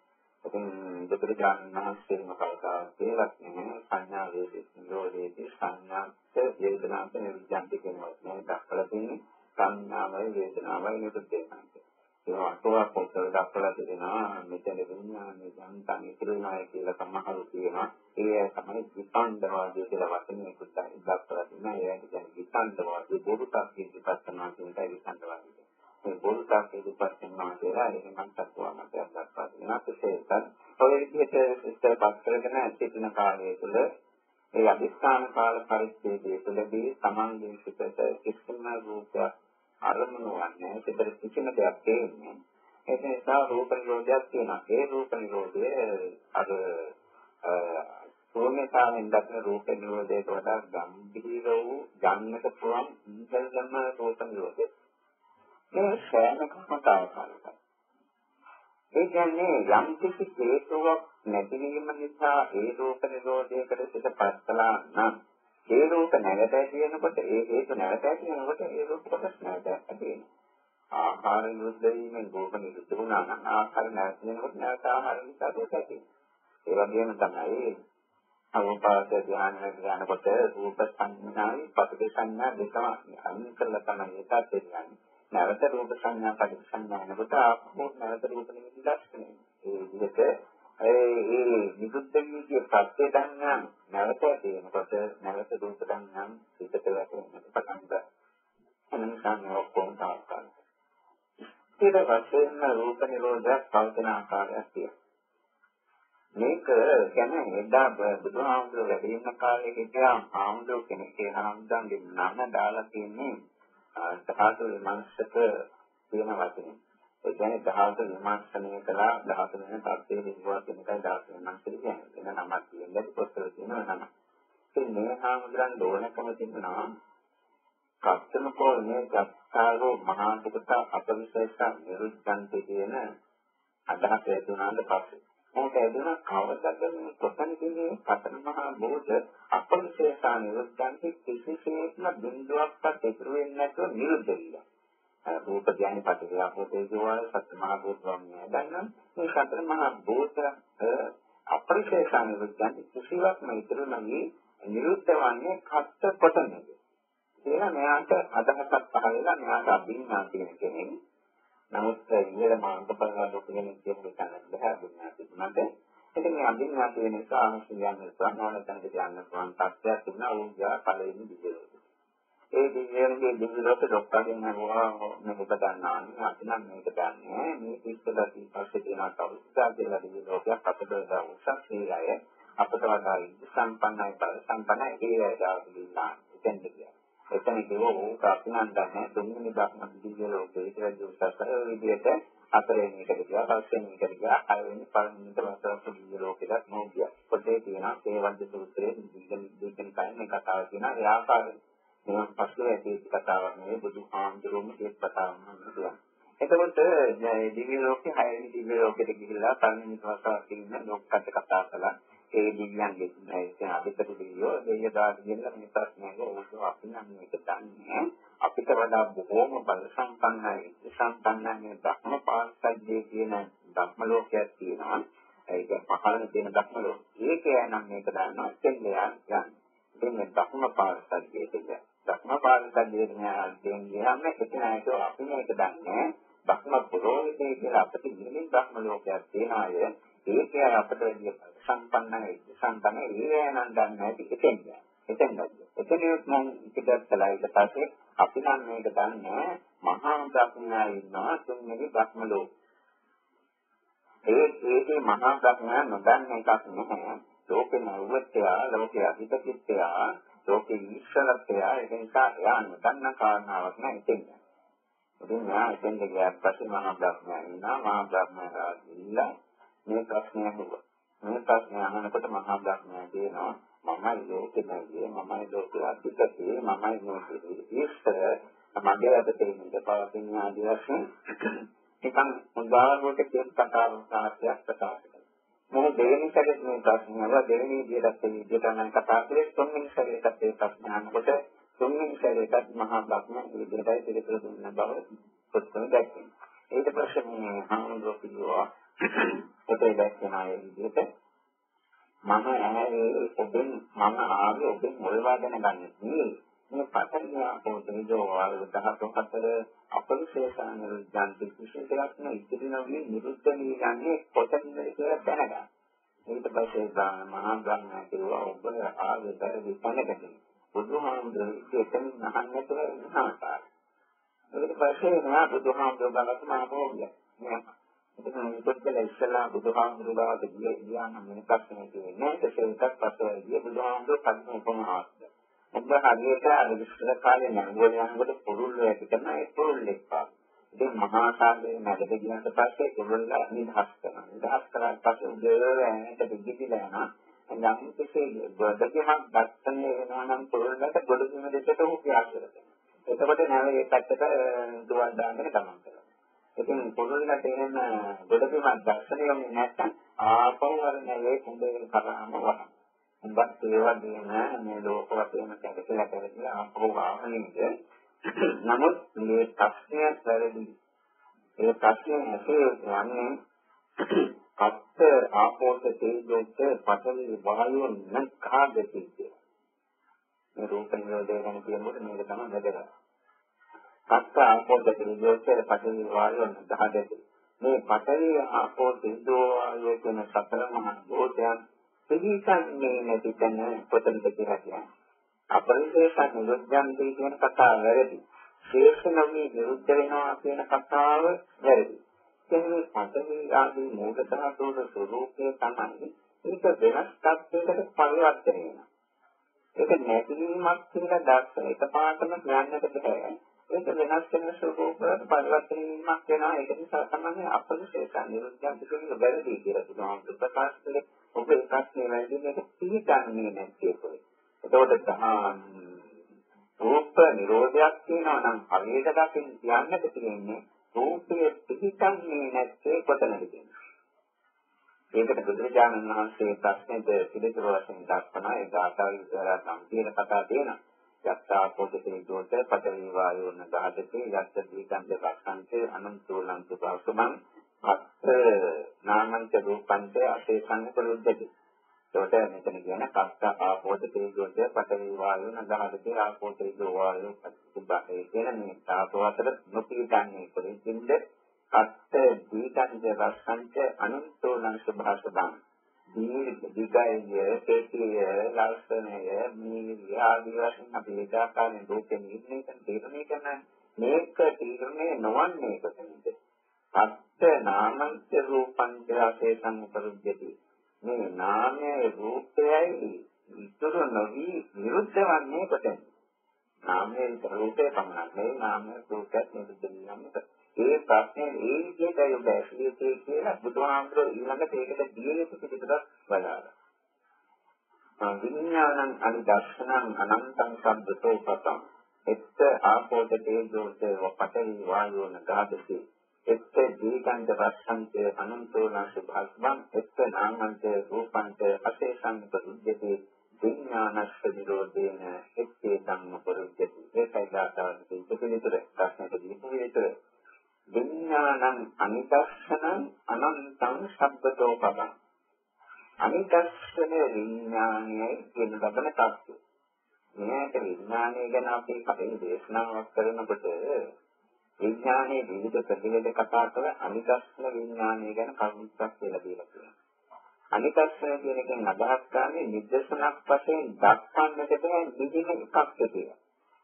ඉතින් දෙපරිඥාන මහත්කම කල්කාවක් කියලා කියන්නේ සංඥා වේදිත නිරෝධයේදී සංඥාත් වේදනාත් නිරුද්ධන්ති කියනවා. මේ දක්වලා තියෙන්නේ සංඥාවයි වේදනාවයි නිරුද්ධ වෙනවා. ඒ අටුවා පොතේ දක්වලා තියෙනවා මෙතන විඥානේ යන්තම් ඉතිරිනාය කියලා සමහරු කියනවා. ඒ තමයි විපණ්ඩවාදී කියලා වචනයකුත් දක්වලා තියෙනවා. ඒ කියන්නේ විපණ්ඩවාදී බොරුකක් ඉදිරිපත්නවා කියන එකයි විපණ්ඩවාදී. මේ බොරුකක් ඉදිරිපත්නවා කියලා එහෙමත් දක්වා මතයක් දක්වා තියෙනවා. ඒකත් ඔය විදිහට ඉස්සරපත් කරගෙන සිටින කාලය තුළ ඒ අධිෂ්ඨාන කාල පරිච්ඡේදය තුළදී සමාන්ගේ සිතට කිසිම රූපයක් අරමුණු වන්නේ සිතට කිසිම දෙයක් දෙන්නේ. ඒක නිසා රූප නිරෝධයක් තියෙනවා. ඒ රූප නිරෝධය අර සෝමේතාවෙන් දක්න රූප නිරෝධයට වඩා ගැඹීර වූ ගන්නට පුළුවන් ඉන්ද්‍රයම රූප නිරෝධය. මේ සෑමකමතාවකයි. ඒ කියන්නේ යම් කිසි හේතුවක් නැතිවීම නිසා ඒ රූප නිරෝධයකට සිතපත් කළා නම් ඒ රූප නැවත ඇතිවෙනකොට ඒ හේතු නැවත ඇතිවෙනකොට ඒ රූප කොටස් නැවත ඇති වෙනවා. ආහාර නිරුද්ධ වීමෙන් රූප නිරුද්ධ වුණා නම් ආහාර නැවත වෙනකොට නැවත ආහාර නිසා රූප ඇති වෙනවා. ඒ වගේම තමයි අවපාද ධ්‍යානයට යනකොට රූප සංඥායි පටිඝ සංඥා දෙකම අයින් කරලා තමයි ඒකත් එන්නේ. නැවත රූප සංඥා පටිඝ සංඥා වෙනකොට ආපහු නැවත රූප නිමිති දැක්කනේ. ඒ විදිහට ඒ නිරුද්ධ වීගේ සත්‍ය දන්නා නැවත තියෙනකොට නැවත රූප දන්නා පිටත වැටෙන්නට පටන් ගන්නවා. එනිසා මේ ඔක්කොම තාක්කල්. ඊට පස්සේ රූප නිරෝධයක් පවතින ආකාරයක් තියෙනවා. මේක කියන්නේ එදා බුදුහාමුදුරුවෝ වැඩ ඉන්න කාලේ හිටියා ආමුදුරුවෝ කෙනෙක් ඒ ආමුදුරුවන්ගේ නම දාලා තියෙන්නේ ධාතු විමර්ශක කියන වචනේ. ඒ කියන්නේ ධාතු විමර්ශනය කළා ධාතු වෙන තත්ත්වයේ හිතුවා කියන එකයි ධාතු විමර්ශනය කියන්නේ. වෙන නමක් කියන්නේ පොතේ තියෙන නම. ඉතින් මේ ආමුදුරුවන් දෝණකම තිබුණා කත්තමකෝ මේ ගත්තාරෝ මහා දුකට අපවිශේෂ නිරුද්ධන්ති කියන අදහස ඇතුණාට පස්සේ මොකද එදුන කවදාද මේ කොතනදී පතන මහා බෝධ අපරිශේෂා නිරුද්ධන්ති කිසිසේත්ම බිඳුවක්වත් ඉතුරු වෙන්නේ නැතුව නිරුද්ධ වෙනවා. රූප ඥාන පටිඝාපෝතේ ජෝවල් සත්‍ය මහා භූතවන්නේ ගන්නම් මේ සතර මහා භූත අපරිශේෂා නිරුද්ධන්ති කිසිවක්ම ඉතුරු නැගී නිරුද්ධ වන්නේ කත්ත කොතනද කියලා මෙයාට අදහසක් පහළ වෙලා මෙයාට අභිඥා කියන කෙනෙක්. නමුත් ඉහළ මාර්ගඵල ලෝකයෙන් කියන එක බෑ අභිඥා තිබුණාද. ඉතින් මේ අභිඥා කියන නිසා අනුසයන් ස්වර්ණවලටන් යන පුළුවන් තත්ත්වයක් තිබුණා ඕගා පළවෙනි දිගට. ඒ දිගේදී දිගට ડોක්ටර්ගෙන් අහුවා මේක ගන්නවා අපි නම් මේක ගන්නෑ මේ ඉස්සලා පස්සේ තියෙන තවුසා කියලා දිගට අපිට උසස් සීලය අපට වඩා සම්පන්නයි බල සම්පන්නයි ඒ ආදාවිලා ඉතින් දෙයක්. එතන කියවෝ කාපිනන්දන්නේ තුන්වෙනි ධර්ම දිව්‍ය ලෝකයේ ඉතිරි උසස් විදියට හතරවෙනි එකට ගියා පස්වෙනි එකට ගියා හයවෙනි පළවෙනි දවසට දිව්‍ය ලෝකෙට නෝගියා. පොතේ තියෙන සේවද්ද සූත්‍රයේ දිග්ගන් කයින් කතාව කියන ඒ ආකාරයෙන් මේ පස්සේ ඇති කතාවක් නෙවෙයි බුදුහාමුදුරුවෝ මේ කතාවක් නෙවෙයි. එතකොට දිව්‍ය ලෝකේ හයවෙනි දිව්‍ය ලෝකෙට ගිහිල්ලා පළවෙනි දවසට ඉන්න ලෝකකට කතා කළා. ඒ දිව්‍යයන්ගේ ඒ අපිට දිවියෝ දෙයදා කියන මේ ප්‍රශ්නයක ඕක අපි නම් මේක දන්නේ අපිට වඩා බොහෝම බල සම්පන්නයි ධර්ම පාරසජ්ජේ කියන ධර්ම ලෝකයක් තියෙනවා. ඒක පහළම තියෙන ධර්ම ලෝකය. ඒකේ නම් මේක දන්නවා දෙන්නයා යන්නේ. ඉතින් මේ ධර්ම පාරසජ්ජේ කියන්නේ ධර්ම පාරසජ්ජේ කියන්නේ එතනට අපි මේක දන්නේ ධර්ම පුරෝහිතේ කියලා අපිට ඉන්නේ ධර්ම ලෝකයක් තියෙනවා. ඒකේ අපිට සම්පන්නයි ඒ නම් දන්නේ නැති එතෙන්ද මම ඉතිගත්ලා ඊට පස්සේ අපි නම් මේක දන්නේ මහා ධර්මනා ඉන්නවා තුන්වෙනි ධර්ම ලෝක. ඒකේ මහා ධර්මනා නොදන්නේ එකක් නැහැ. ලෝකේ නවත්‍ය ලෝකයේ අධිපතිත්‍ය ලෝකේ ඊශ්වරත්වය ඒක නිසා එයා නොදන්න කාරණාවක් නෑ එතෙන්ද. ඉතින් යා එතෙන්ද ගියාට පස්සේ මහා ධර්මනා ඉන්නවා මහා ධර්මනා ඉල්ලා මේ ප්‍රශ්නය අහුවා. මේ ප්‍රශ්නය අහනකොට මහා ධර්මයා කියනවා මමයි ලෝකෙ නැගියේ මමයි ලෝකෙ අධිපති මමයි ලෝකෙ ඊශ්වර මගේ අත තියෙන දෙපාර්තමේන්තු ආදී වශයෙන් එකම උදාහරණයකට කියන කතාවක් සාහිත්‍යයක් ප්‍රකාශ කරනවා. මොන දෙවෙනි සැරේ මේ ප්‍රශ්නය අහලා දෙවෙනි විදිහට මේ විදිහට නම් කතා කරේ තුන්වෙනි සැරේට ඒ ප්‍රශ්න අහනකොට තුන්වෙනි සැරේට මහා ධර්මයා මේ විදිහටයි පිළිතුරු දුන්න බව පොතේ දැක්කේ. ඊට පස්සේ මේ හාමුදුරුවෝ කිව්වා ඔතේ දැක්කන අය විදිහට මම ඇහැරේ ඔබෙන් මම ආවේ ඔබෙන් මොළවා දැනගන්න නෙවෙයි මේ පතරියා පොතේජෝ වල 14 අපරිශේෂණ නිරුද්ධන්ති විශේෂයක් නෙවෙයි ඉතිරි නොවි නිරුද්ධ නියන්නේ කොතනද කියලා දැනගන්න. ඊට පස්සේ මහා ග්‍රහණය කිව්වා ඔබ ආවේ බැරි තැනකට බුදුහාමුදුරුවෝ එතන අහන්නට ඉන්නවා. ඊට පස්සේ මහා බුදුහාමුදුරුවෝ ගාවට මම පොවිය. ඉතින් පොත්වල ඉස්සලා බුදුහාමුදුරුවෝ ගියා නම් මේ ප්‍රශ්නේ තියෙන්නේ ඒකත් පස්සේ බුදුහාමුදුරුවෝ කන්නේ කොහොමද? ඔබ හරියට අර විශ්ව කාලේ නංගුවල යනකොට පුරුල් වෙටි කරන ඒ පුරුල් එක්ක. ඉතින් මහා සාගරේ නැගද ගියාට පස්සේ පුරුල්ලා නිදහස් කරනවා. නිදහස් කරාට පස්සේ උදේට දෙගිදිලා යනවා. යම් කිසි බඩගියක් දැක්කනේ වෙනවා නම් පුරුල්ලට ගොඩබිම දෙකට උපයාස කරනවා. එතකොට නැව ඒ පැත්තට දුවන් දාන්න ගමන් කරනවා. ඉතින් පොළොන්නට එන ගොඩබිමක් දැක්කනේ නැත්නම් ආපහු වරනේ කුඹේ කරාම වහන. උඹත් ඒ වගේම මේ ලෝක වශයෙන් කැදලා ආපහු ආවනේද නමුත් මේ ප්‍රශ්නය වැරදි. ඒ ප්‍රශ්නේ ඇසේ යන්නේ කත් ආපෝත තේජෝත් පඨවි වායුව නැකාදති කිය. මේ රූප නිරෝධය ගැන කියනකොට මේක තමයි වැදගත්. කත් ආපෝත තේජෝත් පඨවි වායුව නැකාදති. මේ පඨවි ආපෝත තේජෝ වායුව කියන සතර මහා භූතයන් පිළිසන්නේ නැති තැන කොතනද කියලා කියන්නේ. අපරිශේෂ නිරුද්ධන්ති කියන කතාව වැරදි. ශේෂණමි විරුද්ධ වෙනවා කියන කතාව වැරදි. කියන්නේ පඨවි ආදී මූල ධාතුවල ස්වરૂපය තමයි ඒක වෙනස් තත්යකට පරිවර්තනය වෙනවා. ඒක නැතිවීමක් කියලා දැක්ක එකපාරටම කියන්නට බෑ. ඒක වෙනස් වෙන ස්වરૂපවලට පරිවර්තන වීමක් වෙනවා. ඒක නිසා තමයි අපරිශේෂ නිරුද්ධන්ති කියන වැරදි කියලා බුදුහාමුදුරුවෝ ප්‍රකාශ කළේ. ඔබ ඒ ප්‍රශ්නේ වැරදි මේක පිළිගන්නේ නැත්තේ කොහේ. එතකොට රූප නිරෝධයක් කියනවා නම් හරියට දකින්න කියන්නට තියෙන්නේ රූපයේ පිහිටන්නේ නැත්තේ කොතනද කියන්නේ. ඒකට බුදුරජාණන් වහන්සේ ප්‍රශ්නෙට පිළිතුරු වශයෙන් දක්වන ඒ ගාථාවේ විතර සම්පූර්ණ කතා තියෙනවා. යත්තා පොතේ දෝත පඨවි වායෝන ගාදති යත්ත දීකන්ද වස්සන්ත අනන්තෝලං සුභාසුමං අත් නාමංච රූපංච අශේෂං පරුද්දති. ඒකට මෙතන කියන කත්ත ආපෝතේ දෝත පඨවි වායෝන ගාදති ආපෝතේ දෝ වායෝ සුභාසේ කියන මේ ධාතු අතර නොපීඩන්නේ කොහෙන්ද? අත් දීකන්ද වස්සන්ත අනන්තෝලං සුභාසුමං දිගය තේතිය ලක්ෂණය මේ ආදී වශයෙන් අපි ඒකාකාරයෙන් රූපේ නිර්ණය කරන මේක තීරණය නොවන්නේ කොතනද? අත්ත නාමංච රූපංච අශේෂං උපරුජ්ජති. මේ නාමයේ රූපයයි ඉතුරු නොවි විරුද්ධ වන්නේ කොතනද? නාමයේ රූපේ පමණක් නෙවෙයි නාමයේ රූපයත් නිරුද්ධ වෙනවා. ඒ ප්‍රශ්නේ ඒ විදිහට ඔබ ඇසියේ කියලා බුදුහාමුදුරුවෝ ඊළඟට ඒකට දිය යුතු පිළිතුරක් වදාළා. විඥානං අනිදර්ශනං අනන්තං සබ්බතෝ පතං එත්ත ආපෝත තේජෝත වපඨවි වායෝන ගාදති එත්ත දීගන්ධ වස්සන්ත අනන්තෝන සුභාස්මං එත්ත නාමන්ත රූපන්ත අශේෂං පරුජ්ජති විඥානස්ස නිරෝධේන එත්තේ ධම්ම පරුජ්ජති. ඒකයි දාතාවේ පිළිතුර ප්‍රශ්නෙට දීපු පිළිතුර. විඥානං අනිදර්ශනං අනන්තං සබ්බතෝ පදං. අනිදර්ශන විඥානයයි කියන ලබන තත්ත්වය. මේක විඥානය ගැන අපි කලින් දේශනාවක් කරනකොට විඥානයේ විවිධ ප්‍රතිවේද කතා කර අනිදර්ශන විඥානය ගැන කරුණක් කියලා තියෙනවා. අනිදර්ශන කියන එකෙන් අදහස් කරන්නේ නිදර්ශනක් වශයෙන් දක්වන්නට බැහැ නිදින එකක් කියලා.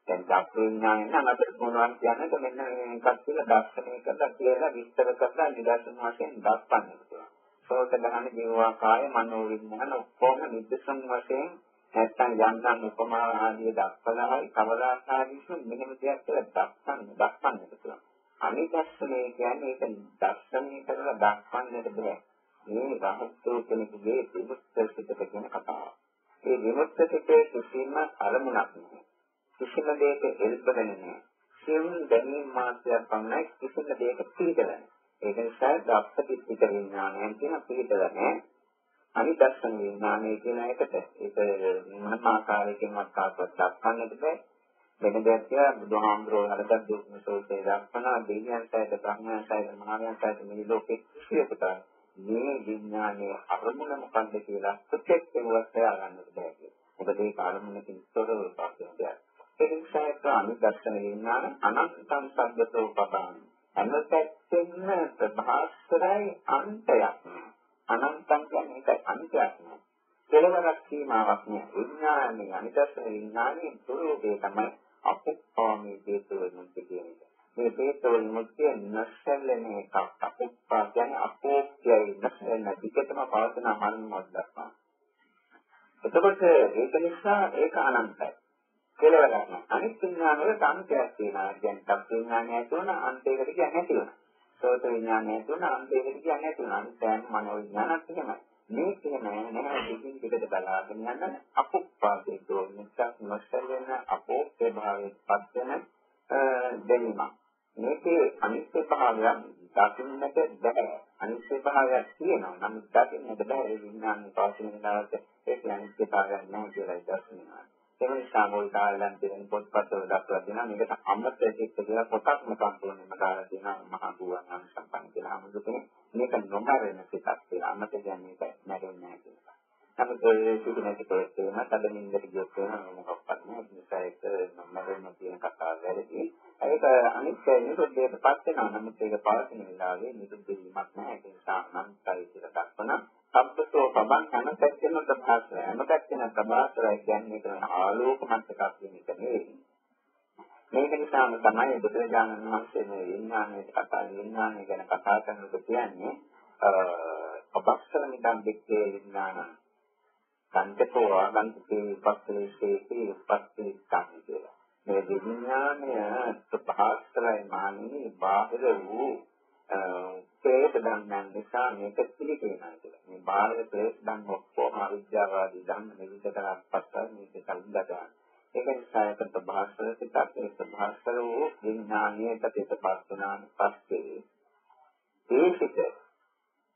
දැන් දක් විඥානය නම් අපිට මොනවද කියන්නද මෙන්න මේකක් කියලා දර්ශනය කරලා කියලා විස්තර කරලා නිදර්ශන වශයෙන් දක්වන්න පුළුවන්. සෝත ගහන ජීවා කාය මනෝ විඥාන ඔක්කොම නිදර්ශන වශයෙන් නැත්නම් යන්නම් උපමා ආදී දක්වලායි කවදාකාරීසු මෙහෙම දෙයක් කියලා දක්වන්න පුළුවන්. අනිදර්ශනය කියන්නේ ඒක දර්ශනය කරලා දක්වන්නට බෑ. මේ රහස්‍ය කෙනෙකුගේ විමුක්තියට කියන කතාව. මේ විමුක්තියේ කිසිම අරමුණක් නැහැ. කිසිම දෙයක එල්බගෙන නැහැ. සියුම් දැනීම් මාත්‍රයක් පමණයි කිසිම දෙයක පිළිදෙන්නේ. ඒක නිසා දක්ෂිත විඥානයන් කියන පිළිදෙන්නේ අනිදර්ශන විඥානය කියන එකට ඒක මොනම ආකාරයකින්වත් කාටවත් දක්වන්නට බෑ. වෙන දෙයක් කියලා බුදුහාමුදුරුවෝ හරදක් දුක්ඛ සෝතේ දක්වන දෙවියන් සහිත බ්‍රහ්මයන් සහිත මහායන් සහිත මේ ලෝකෙ කිසියකට මේ විඥානයේ අරමුණ මොකක්ද කියලා ප්‍රත්‍යක්ෂව හොයා ගන්නට බෑ කියලා. මොකද ඒ කාර්මුණකින් තොරව පාස්වෙන දෙයක්. ඒ නිසා ඒක අනිදර්ශන විඥාන අනන්තං සබ්බතෝ පබං. අනන්තයෙන්ම ප්‍රභාස්වරයි අන්තයක්. අනන්තං කියන්නේ ඒකයි අන්තයක් නෑ. කෙලවරක් සීමාවක් නෑ. විඥානයේ අනිදර්ශන විඥානයේ ස්වરૂපය තමයි අපුප්පාමේ හේතුවෙන්ති කියන එක. මේ හේතුවෙන් මුක්තිය නැසෙල්ලෙන එකක්. අපුප්පා කියන්නේ අපෝක්ෂයයි නැසෙල්ලෙන විකතම පවතන මරණවත් දක්වා. එතකොට ඒක නිසා ඒක අනන්තයි. කෙලවරක් නෑ. අනිත් විඥානවල අන්තයක් තියෙනවා. කියන්නේ සබ් විඥානය තුන අන්තයකට කියන්නේ නැති වෙනවා. සෝත විඥානය තුන අන්තයකට කියන්නේ නැති වෙනවා. අනිත් මනෝ විඥානත් එහෙමයි. මේ කියන නැහැ දෙකින් දෙකට බලාගෙන යන අපුප්පාදේ දෝනිසක් නොසැලෙන අපෝක්ෂේ භාවයේ පත්වෙන දෙන්නම. මේකේ අනිත්‍ය භාවයක් දකින්නට බැහැ. අනිත්‍ය භාවයක් තියෙනවා. නමුත් දකින්නට බැහැ. ඒ විඥානයේ පවතින දාවට ඒක අනිත්‍යතාවයක් නැහැ කියලා දර්ශනය. ඒ නිසා මොල් කාලෙන් තියෙන පොත්පත්වල දක්වලා තියෙනවා මේකට අමතක කියලා පොතක් මොකක්ද කියන්නේ දාලා තියෙනවා මහා බුවන් සම්පන්න කියලා අමුදුනේ මේක නොමරන පිටක් කියලා අමතක කියන්නේ ඒක නැරෙන්නේ නැහැ කියලා. නමුත් ඒ සුදුනට කොහෙත්ම තදමින්දට ගියොත් වෙන මොකක්වත් නැහැ. ඒ නිසා ඒක නොමරන කියන කතාව වැරදි. ඒක අනිත්‍ය නිරුද්ධයටපත් වෙනවා. නමුත් ඒක පවතින වෙලාවේ නිරුද්ධ වීමක් නැහැ. ඒ නිසා අනන්තයි කියලා දක්වන සබ්බතෝ පබං අනපැත්තෙන ප්‍රභාසය. අනපැත්තෙන ප්‍රභාසය කියන්නේ ඒක ආලෝකමත් එකක් කියන එක නෙවෙයි. මේක නිසාම තමයි බුදුරජාණන් වහන්සේ මේ විඥානයේ කතා විඥානය ගැන කතා කරනකොට කියන්නේ අපස්සර මිදම් දෙක්කේ විඥාන සංකතෝ ආගන්තුකේ උපස්සලේශේ උපස්සී සංකේතය. මේ විඥානය ප්‍රභාසරයි මානී බාහිර වූ ප්‍රේත ධර්මයන් නිසා මේක පිළිපෙනවා කියලා. මේ බාහිර ප්‍රේත ධර්ම ඔක්කොම අවිද්‍යාවාදී ධර්ම නිවිදකරක් පස්සෙ මේක කල්ලාදා. ඒක නිසා ඒක ප්‍රභාස්වර සිතක් ඒ ප්‍රභාස්වර වූ විඥානීය පිටපත් වුණාන් පස්සේ ඒ සිත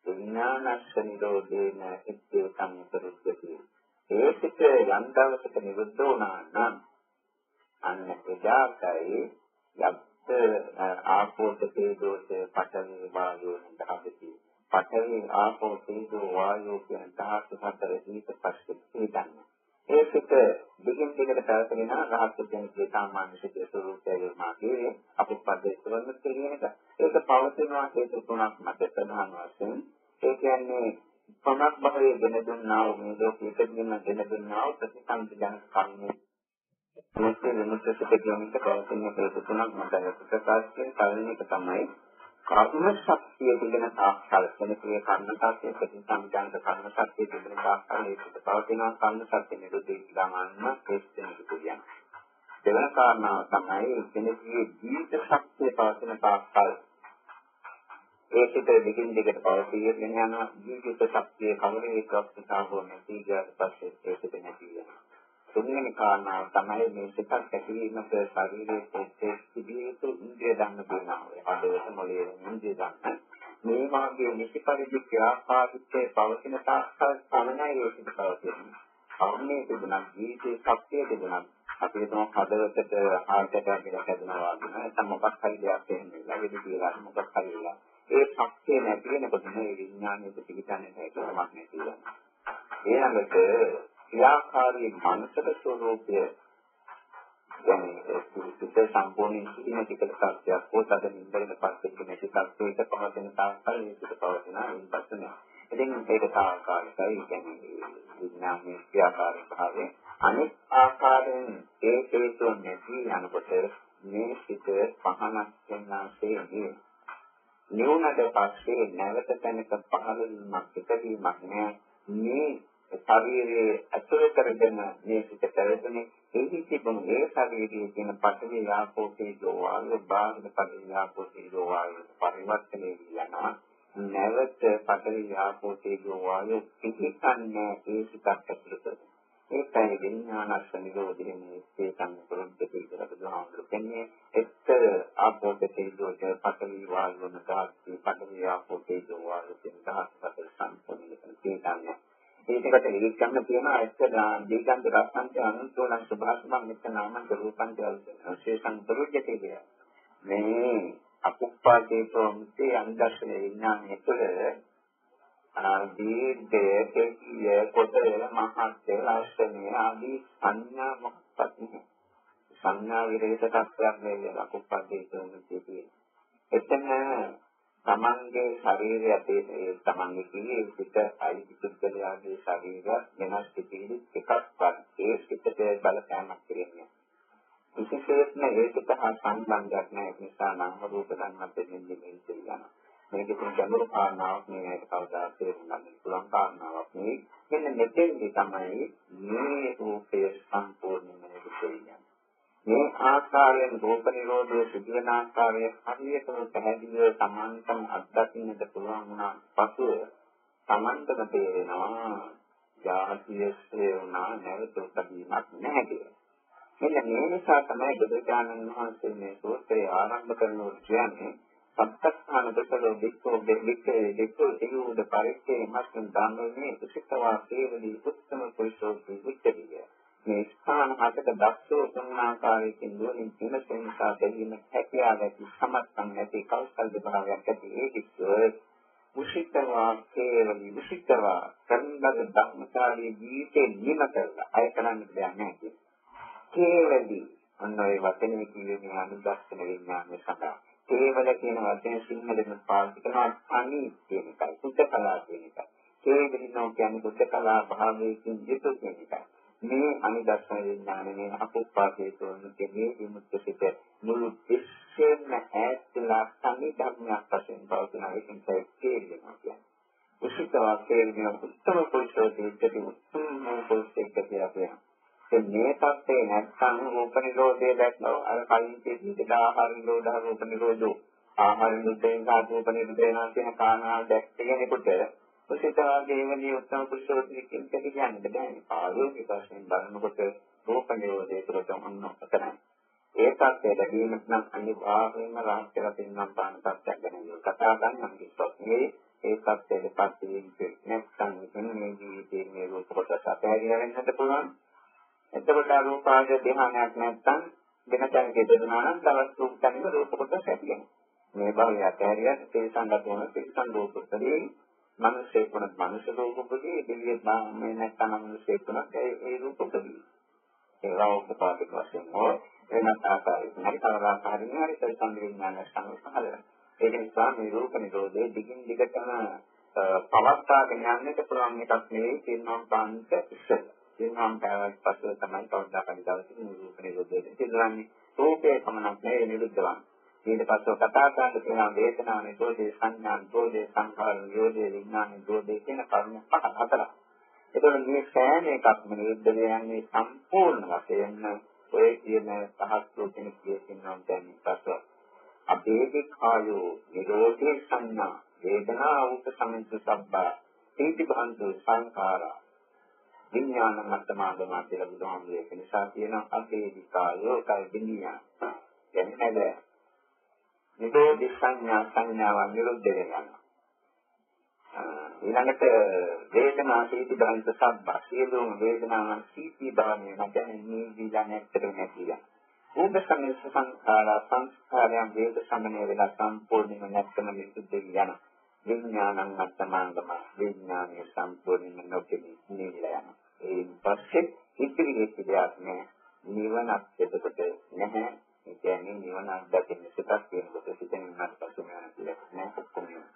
විඥානස්ස නිරෝධේන ඉත්තේ සම්පරුද්ධති. ඒ සිත යම් දවසක නිරුද්ධ වුණා නම් අන්න එදාටයි යබ්බ ආපෝත තේජෝස පඨවි වායෝ දහවති. පඨවි ආපෝ තේජෝ වායෝ කියන ධාතු හතර දීප පස්සේ ගන්න. ඒ සිත දිගින් දිගට පැවතෙන රහත් කෙනෙකුගේ සාමාන්‍ය සිතේ ස්වરૂපය මාගේ අපුප්පද්දේ ස්වරූප කියන එක. ඒක පවතිනවා හේතු තුනක් මත ප්‍රධාන වශයෙන්. ඒ කියන්නේ පමක් භවයේ දෙන දුන්නා වූ මේ ලෝකීකදීම දෙන දුන්නා වූ ප්‍රතිසංජනක කර්මයේ මොකද වෙනසට කියන්නට පවතින හේතු තුනක් මත ප්‍රකාශ කරන පළවෙනි එක තමයි කර්ම ශක්තිය තිබෙන තාක්කල් කෙනෙකුගේ කර්ම ශක්තිය ප්‍රතිසංජනක කර්ම ශක්තිය තිබෙන තාක්කල් ඒකට පවතින කර්ම ශක්තිය නිරුද්ධ ගමන්න ප්‍රශ්නයක් කියන්නේ. දෙවන කාරණාව තමයි කෙනෙකුගේ ජීවිත ශක්තිය පවතින තාක්කල් ඒකට දෙකින් දෙකට පවතින යන ජීවිත ශක්තිය කවරේකක් සාහෝ නැති ගියාට පස්සේ ඒකට නැති වෙනවා. තුන්වෙනි කාරණාව තමයි මේ සිතක් ඇතිවීමට ශරීරයේ පොත්තේ සිදුවීතු ඉන්ද්‍රිය ධර්ම තියෙනවා. හදවත මොළයේ ඉන්ද්‍රිය ධර්ම. මේ වාගේ නිසි පරිදි ක්‍රියාකාරීත්වයේ පවතින තාක්කල් පමණයි ඒක පවතින්නේ. අවන්නේ තිබුණා ජීවිතයේ ශක්තිය තිබුණා. අපි හිතමු හදවතට ආර්ථිකයක් කියලා හැදෙනවා වගේ. නැත්නම් මොකක් හරි දෙයක් වෙන්නේ. ළඟදී කියලා මොකක් හරි වෙලා. ඒ ශක්තිය නැති වෙනකොට මේ විඥානයේ පිටිකන්නේ නැහැ කියලා මම කියනවා. ඊළඟට ක්‍රියාකාරී මානසික ස්වરૂපය කියන්නේ සිත සම්පූර්ණ සිටින ටිකට සත්‍යයක් හෝ තද නින්දකට පස්සේ නැති සත්‍යයක පවතින තාක්කල් මේක පවතින ඉන්පස්සේ නෑ. ඉතින් ඒක තාක්කාලිකයි කියන්නේ විඥානයේ ක්‍රියාකාරී භාවය. අනෙක් ආකාරයෙන් ඒ හේතු නැති යනකොට මේ සිත පහනක් වෙනාසේ නේ. නිවුණට පස්සේ නැවත තැනක පහළ වීමක් එකවීමක් නෑ. මේ ශරීරයේ ඇතුළත කරගෙන මේ සිත පැවතුනේ එහි තිබුණු ඒ ශරීරයේ තියෙන පඨවි ආපෝ තේජෝ වායු බාහිර පඨවි ආපෝ තේජෝ වායු පරිවර්තනය වෙනවා. නැවත පඨවි ආපෝ තේජෝ වායු පිටිකන්නේ ඒ සිතක් ඇතුළත. ඒකයි විඥානස්ස නිරෝධයෙන් මේ සම්පූර්ණ දෙකකට දුහාඳුරන්නේ එක්තර ආපෝ තේජෝ පඨවි වායු නදාති පඨවි ආපෝ තේජෝ වායු කියන දහස්පත සම්පූර්ණ දෙකක්. ඒකට ඉලික් ගන්න තියෙනවා එක්ක දීගන්ත රත්නන්ත අනුසෝලං සුභාසමං මෙතන නාමං රූපං විශේෂං ප්‍රොජෙක්ට් එක. මේ අපුප්පාදේතෝ මුත්තේ අන්දර්ශනේ විඥානයේ තුළ දීර්ඝ කෙටිය කොටය මහත්ය ලක්ෂණය ආදී සංඥා මොකක්වත් නැහැ. සංඥා විරහිත තත්ත්වයක් නෙවෙයි අපුප්පාදේතෝ මුත්තේ. එතන තමන්ගේ ශරීරය ඇතුලේ තමන්ගේ කීයේ සිත අයිතිකලයාගේ ශරීරය වෙනස් පිටිවිලි එකක්වත් ඒ සිතට බලපෑමක් කරන්නේ. විශේෂයෙන්ම ඒකට හා සම්බන්ධයක් නැහැ ඒ නිසා නාම රූප ධර්ම දෙන්නේ කියනවා. මේක තුන් ගැඹුරු කාරණාවක් නෙවෙයි කවදා තේරුම් ගන්න පුළුවන් කාරණාවක් නෙවෙයි. මෙන්න මෙතෙන්දි තමයි මේ රූපය සම්පූර්ණයෙන්ම නිරුද්ධ මේ ආකාරයෙන් රූප නිරෝධයේ සිදුවන ආකාරයේ හරියටම පැහැදිලිව සමාන්තම් අත්දකින්නට පුළුවන් වුණා පසුව සමාන්තම තේරෙනවා ජාතියේ වුණා නැවත උපදීමක් නැහැ කියලා. මෙන්න මේ නිසා තමයි බුදුරජාණන් වහන්සේ මේ සූත්‍රය ආරම්භ කරනකොට කියන්නේ සත්‍යස්ථාන දසලෝ වික්ඛෝ වික්ඛේ සියුද පරිච්ඡේ මස්තුන් ධම්මනේ උසිතවා සේවදී උත්තම පුරුෂෝ විචිකිය. මේ ස්ථාන හතක දක්ෂෝ සම්මාකාරයෙන් දුරින් විමසන නිසා දෙලින හැකියාව ඇති සමත්කම් ඇති කෞශල විභාගයක් ඇති ඒ කිව්වේ උසිතවා කේවලි උසිතවා කර්මබද ධම්මකාරී ජීවිතේ නිම කරලා අය කරන්න දෙයක් නැහැ. කේවලි අන්න ඒ වචනේ කිව්වේ මේ අනුදස්සන විඥානයේ සඳහා. කේවල කියන වචනේ සිංහලෙන් පාවිච්චි කරනවා අනි කියන එකයි සුද්ධකලා කියන එකයි. කේවලි නෝ කියන්නේ සුද්ධකලා භාවයෙන් යුතු කියන එකයි. මේ අනිදර්ශන විඥානයේ අපුප්පාදේතෝ නිකේ විමුක්තිසිත මුළු විශ්වයේම ඈත්ලා සම්නිධර්මයක් වශයෙන් පවතින එකෙන් තේරෙනවා කියන්නේ. උසිතවා තේරෙන උත්තර පුරුෂෝදේශකේ උත්තම පුරුෂයෙක් කියලා. මේ තත්ත්වේ නැත්නම් රූප නිරෝධය දැක්නෝ අර කලින් තේසිත ආහාර නිරෝධහ රූප නිරෝධෝ ආහාර නිරෝධයෙන් රූප නිරෝධය නම් කියන කාරණා දැක්කේනකොට උසිතවාගේ වගේ උත්තම පුරුෂෝදේශකෙන් කියන්නේ බෑනේ. ආලෝකික වශයෙන් බලනකොට රූප නිරෝධය තුළට මොනවද ඒ තත්ත්වය ලැබීමත් නම් අනිවාර්යයෙන්ම රාජ්‍යගත වෙනම් පාන තත්ත්වයක් ගැන කතා කරන්න කිව්වොත් මේ ඒ තත්ත්වයට පත් වෙන්නේ නැත්නම් මේ ජීවිතයේ මේ රූප කොටස අපහැරිලා වෙන්නත් පුළුවන්. එතකොට රූපාවච ධ්‍යානයක් නැත්නම් වෙන තැනක දෙන්නා නම් තවත් රූප තැනක රූප කොටස ඇති වෙනවා. මේ භවය අපහැරියත් තේසංගත වන තේසං රූපකදී මනුෂ්‍ය කෙනෙක් මනුෂ්‍ය රූපකදී දිව්‍ය මේ නැත්නම් මනුෂ්‍ය කෙනෙක් ඒ රූපකදී ඒවා උපපාදක වශයෙන් හෝ වෙනත් ආකාරයකින් හරි කවදාකහරි හරි තේසං විඥාන සංස්කාරය. ඒ නිසා මේ රූප නිරෝධයේ දිගින් දිගටම පවත්වාගෙන යන්නට පුළුවන් එකක් නෙවෙයි කියනවා පාන්ත ඉස්සෙල්. කියනවා කාවත් පස්සේ තමයි කවදාකහරි දවසක මේ රූප නිරෝධයේ සිදුවන්නේ. රූපේ පමණක් නෙවෙයි නිරුද්ධ වන්නේ. ඊට පස්සේ කතා කරන්න තියෙන වේදනා නිරෝධේ සංඥා නිරෝධේ සංඛාර නිරෝධේ විඥාන නිරෝධේ කියන කරුණු හතරක්. ඒතකොට මේ සෑම එකක්ම නිරුද්ධ වෙන්නේ සම්පූර්ණ වශයෙන් ඔය කියන පහස් රූපෙන කියනවා දැන් පස්සේ අබේධිකායෝ නිරෝධේ සංඥා වේදනා උප සමිත සබ්බා තීති බන්තු සංඛාරා විඥාන මත්තමාගම කියලා බුදුහාමුදුරේ කියන නිසා කියන අබේධිකායෝ කයි විඥාන කියන්නේ නිරෝධ සංඥාව නිරුද්ධ වෙනවා. ඊළඟට වේදනා සීති බන්තු සබ්බා සියලුම වේදනාවන් සීති භාවය නැත්නම් නිවිලා නැත්තේ නැතිලා. උප සමිත සංඛාරයන් වේද සමනය වෙලා සම්පූර්ණයෙන්ම නැත්නම් නිරුද්ධ වෙනවා. විඥානං මත්තමාගම විඥානීය සම්පූර්ණයෙන්ම නොකෙනී නිවිලා යනවා. ඒ පස්සේ ඉතිරි දෙයක් නෑ නිවනක් එතකොට නැහැ. ඒ කියන්නේ නිවන අත්දැකීම සිතක් කියනකොට සිතෙන් උනත් පසුම යන කියලා නෑ කොහොමද.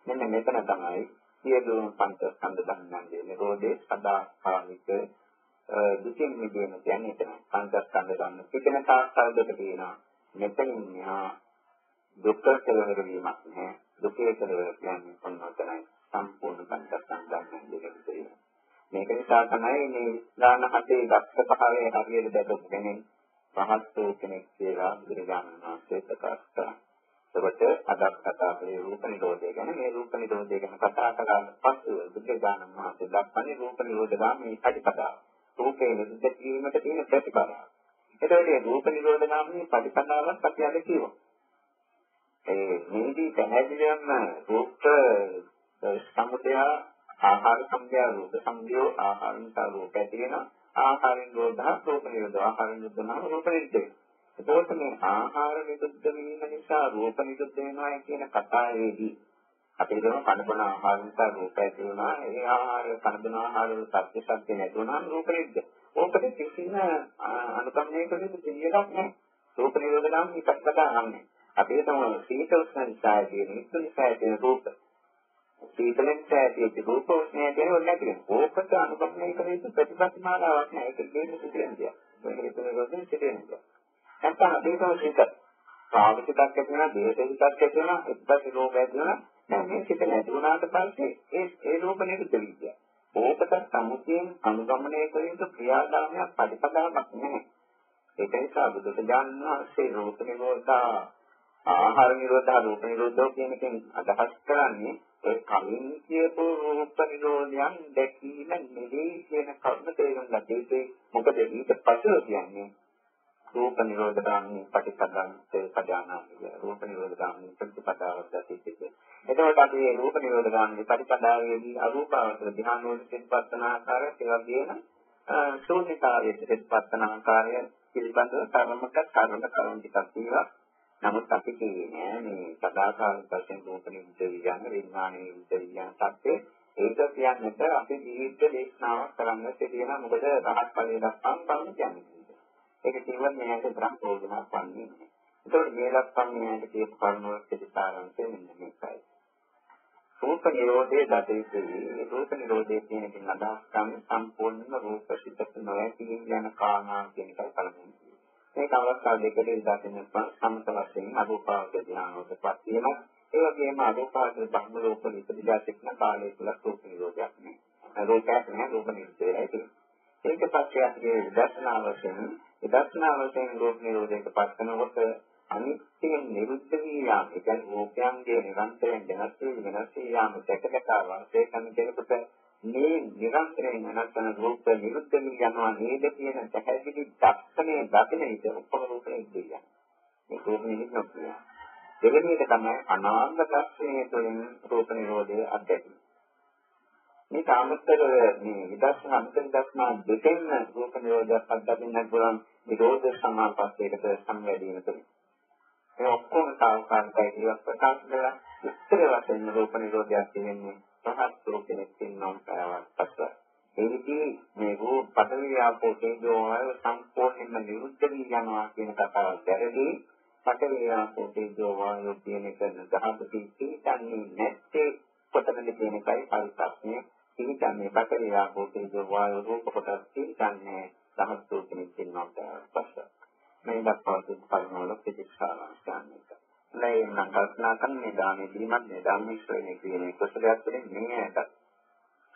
මෙන්න මෙතන තමයි සියලුම පංචස්කන්ධ ධර්මයන්ගේ නිරෝධේ සදාකාලික දුකින් මිදීම කියන්නේ එතන. පංචස්කන්ධ ධර්ම පිටින තාක්ෂණයකට තියෙනවා. මෙතනින් මෙහා දුක්ඛ කෙලවර වීමක් නෑ. දුකේ කෙලවර කියන්නේ කොහොමදයි සම්පූර්ණ පංචස්කන්ධ ධර්මයන්ගේ නිරෝධය. මේක නිසා තමයි මේ දාන හතේ දක්ෂ පහේ හරියට දැකපු කෙනෙක් මහත්ෝ කෙනෙක් කියලා බුදුරජාණන් වහන්සේ ප්‍රකාශ කළා. ඒකට අදත් කතා කරේ රූප නිරෝධය ගැන. මේ රූප නිරෝධය ගැන කතා කරලා පස්සේ බුදුරජාණන් වහන්සේ දක්වන්නේ රූප නිරෝධගාමී ප්‍රතිපදාව. රූපේ නිරුද්ධ කිරීමට තියෙන ප්‍රතිපදාව. ඒතකොට මේ රූප නිරෝධගාමී ප්‍රතිපදාවත් අපි අද කියමු. මේදී පැහැදිලිවම රූප සමුදය ආහාර සම්භය රූප සම්භයෝ ආහාරින් රූප ඇති වෙනවා. ආහාරින් රෝධා රූප නිරෝධ ආහාරින් රෝධනා රූප නිරෝධය. එතකොට මේ ආහාර නිරුද්ධ වීම නිසා රූප නිරුද්ධ වෙනවා කියන කතාවේදී අපි හිතමු කනබන ආහාර නිසා රූප ඇති වෙනවා. ඒ ආහාර කනබන ආහාර වල සත්‍ය සත්‍ය නැති වුණාම රූප නිරුද්ධ. ඕකට කිසිම අනුකම්පනයකට දෙයක් නැහැ. රූප නිරෝධ නම් එකක් කතා නැහැ. අපි හිතමු සීත උෂ්ණ නිසා තියෙන ඉස්තු නිසා තියෙන රූප සීතලෙන් ඇති රූප උෂ්ණය කියන නැති වෙනවා. ඕකට අනුකම්පනය කළ යුතු ප්‍රතිපත්තිමාලාවක් නැහැ. ඒක දෙන්න සිදුවෙන්නේ. මේක රෝධයෙන් සිදුවෙනවා. නැත්නම් අපි හිතමු සීත සාවිතක් ඇති වෙනවා, දේශිතක් ඇති වෙනවා, එක්පස්සේ රෝග ඇති වෙනවා. දැන් මේ සිත නැති වුණාට පස්සේ ඒ රූප නිරුද්ධ වෙනවා. ඕකට සමුතියෙන් අනුගමනය කළ යුතු ක්‍රියාදාමයක් ප්‍රතිපදාවක් නැහැ. ඒක නිසා බුදුසසුන වහන්සේ රූප නිරෝධා ආහාර නිරෝධා රූප නිරෝධෝ කියන එකෙන් අදහස් කරන්නේ ඒ කලින් කියපු රූප නිරෝධයන් දැකීම නෙවෙයි කියන කරුණ තේරුම් ගන්න. මොකද ඊට පස්සේ කියන්නේ රූප නිරෝධ ගාමී ප්‍රතිපදාන් තේපදානාමිය රූප නිරෝධ ගාමී ප්‍රතිපදාවක් දැකීමේ. එතකොට අපි මේ රූප නිරෝධ ගාමී ප්‍රතිපදාවේදී අරූපාවචර ධ්‍යානවල සිත්පත්තන ආකාරය ඒ වගේම ශූන්‍යතාවයේ සිත්පත්තන ආකාරය පිළිබඳව කරුණු ටිකක් තියෙනවා. නමුත් අපි කියන්නේ මේ සදාකාලික වශයෙන් රූප නිරුද්ධ විඥාන විඥාන නිරුද්ධ විඥාන සත්‍ය ඒක කියන්නට අපි ජීවිත දේශනාවක් කරන්න තියෙනවා. මොකද රහත් ඵලයේ දක්වාම බලන්න කියන්නේ. ඒක කිව්වත් මෙයාට තරම් ප්‍රයෝජනක් වන්නේ නැහැ. ඒතකොට මේ දක්වාම මෙයාට කියපු කරුණු ප්‍රතිසාරන්තය මෙන්න මේකයි. රූප නිරෝධයේ දතේදී රූප නිරෝධයේ කියන එකෙන් අදහස් කරන්නේ සම්පූර්ණ රූප සිතක නොඇති යන කාරණා කියන එකයි පළමුවෙන්. මේක අවස්ථා දෙකකින් දකින්නත් සමත වශයෙන් අරූපාවචර ධ්‍යානවලටපත් වීම ඒ වගේම අරූපාවචර ධම්ම ලෝක විපදිලා සිටින කාලය තුල රූප නිරෝධයක් නේ. රූපයක් නෑ රූප නිරෝධයයි තියෙන්නේ. ඒක පස්සේ අපි විදර්ශනා වශයෙන් රූප නිරෝධයටපත් කරනකොට අනිත්‍යයෙන් නිරුද්ධ වී යාම ඒ කියන්නේ රූපයන්ගේ නිරන්තරයෙන් වෙනස් වී යාම දැකලා වාසය කරන කෙනෙකුට මේ නිරන්තරයෙන් වෙනස් වෙන රූප නිරුද්ධ වී යනවා නේද කියන පැහැදිලි දර්ශනය දකින විට ඔක්කොම රූපේ ඉඳියා. මේ රූප නිරුද්ධ වෙනවා. දෙවෙනි එක තමයි අනාත්ම දර්ශනය තුළින් රූප නිරෝධය අත්දැකීම. මේ කාමස්තර මේ විදර්ශනා අන්තර්දර්ශනා දෙකෙන් රූප නිරෝධයක් අත්දකින්නට පුළුවන් නිරෝධ සමාපස්සයකට සම්වැදීම තුළින්. ඒ ඔක්කොම සාකච්ඡා ඉවත් ප්‍රකාශ කළා ඉස්තර වශයෙන් රූප නිරෝධයක් කියන්නේ පහත් රූපෙක තියෙනවා පස්ස. ඒකදී මේ රූප පඩවි ආපෝ තේජෝ වායු සම්පූර්ණයෙන්ම නිරුද්ධ වී යනවා කියන කතාව දැරදී පඩවි ආපෝ තේජෝ වායු කියන එක දහපති තීතන්නේ නැත්තේ කොතනද කියන එකයි පරිත්‍යාගය. තීතන්නේ පඩවි ආපෝ තේජෝ වායු රූප කොටස් තීතන්නේ සමස්ත රූපෙක තියෙනවා පස්ස. මේ දක්වාදී පරිණෝල ප්‍රතිස්ථාපනය. මේ නම් කල්පනා කරන්නේ දානෙ දීමත් මේ ධම්මිශ්‍රණය කියන කුසලයක් තුළින් මේකට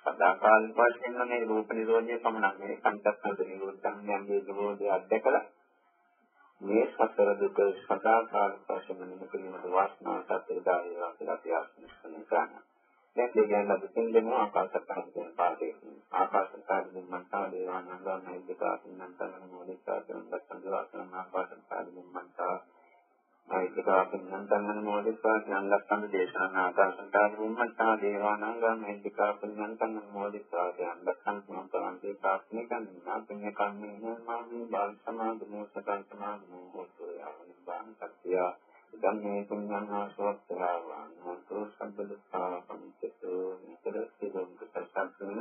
සදාකාලික වශයෙන් මේ රූප නිරෝධය පමණක් මේ පංචස්කන්ධ නිරෝධයන්ගේ නිරෝධය අධ්‍යකලා මේ සතර දුක සදාකාලික වශයෙන් නිමුකිරීමට වාසනාව සත්‍යදායවා කියලා අපි ආශිර්වාද කරනවා. දැන් කියන දෙයෙන් ආකාශයෙන් පාඩේ ආකාශයෙන් මන්තා දේවානන්දා නෛතිකාසින්නම් මොදිකා කියන සංගවාසන ආකාශයෙන් මන්තා නෛතිකාසින්නම් තංගන මොදිකා ඥානලක්ෂණ දේශනා ආකාශයෙන් මන්තා දේවානන්දා නෛතිකාසින්නම් තංගන මොදිකා ඥානලක්ෂණ සම්ප්‍රාන්තේ ප්‍රාර්ථනිකන් නාපඤ්ඤ කම්මේ මාමි බාල සමාධිමෝ සතං සමාධිමෝ හොතු යාවනිබ්බාන සත්‍ය ධම්මේ පුඤ්ඤං සෝත්තරාවාන් හොතු සම්බුද්ධා පංචසෝ නිතරසිරුම් කුසසත්තුන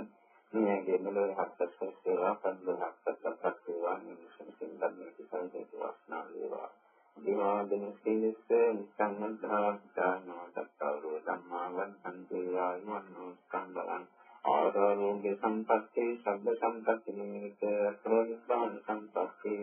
නියගේ මෙලොව හත්සස් සේවා පන්දහක් සත්‍යවා නිසංසින් ධම්මේ කිසංසේ වාස්නා වේවා දිවාදන සීලස නිසංගන්තරාචානෝ දත්තවරෝ ධම්මාවන් සම්දේයායමනෝ ස්කන්ධං ආරෝග්‍ය සම්පත්තේ සබ්බ සම්පatti නිමිත ප්‍රෝනිපාන සම්පත්තේ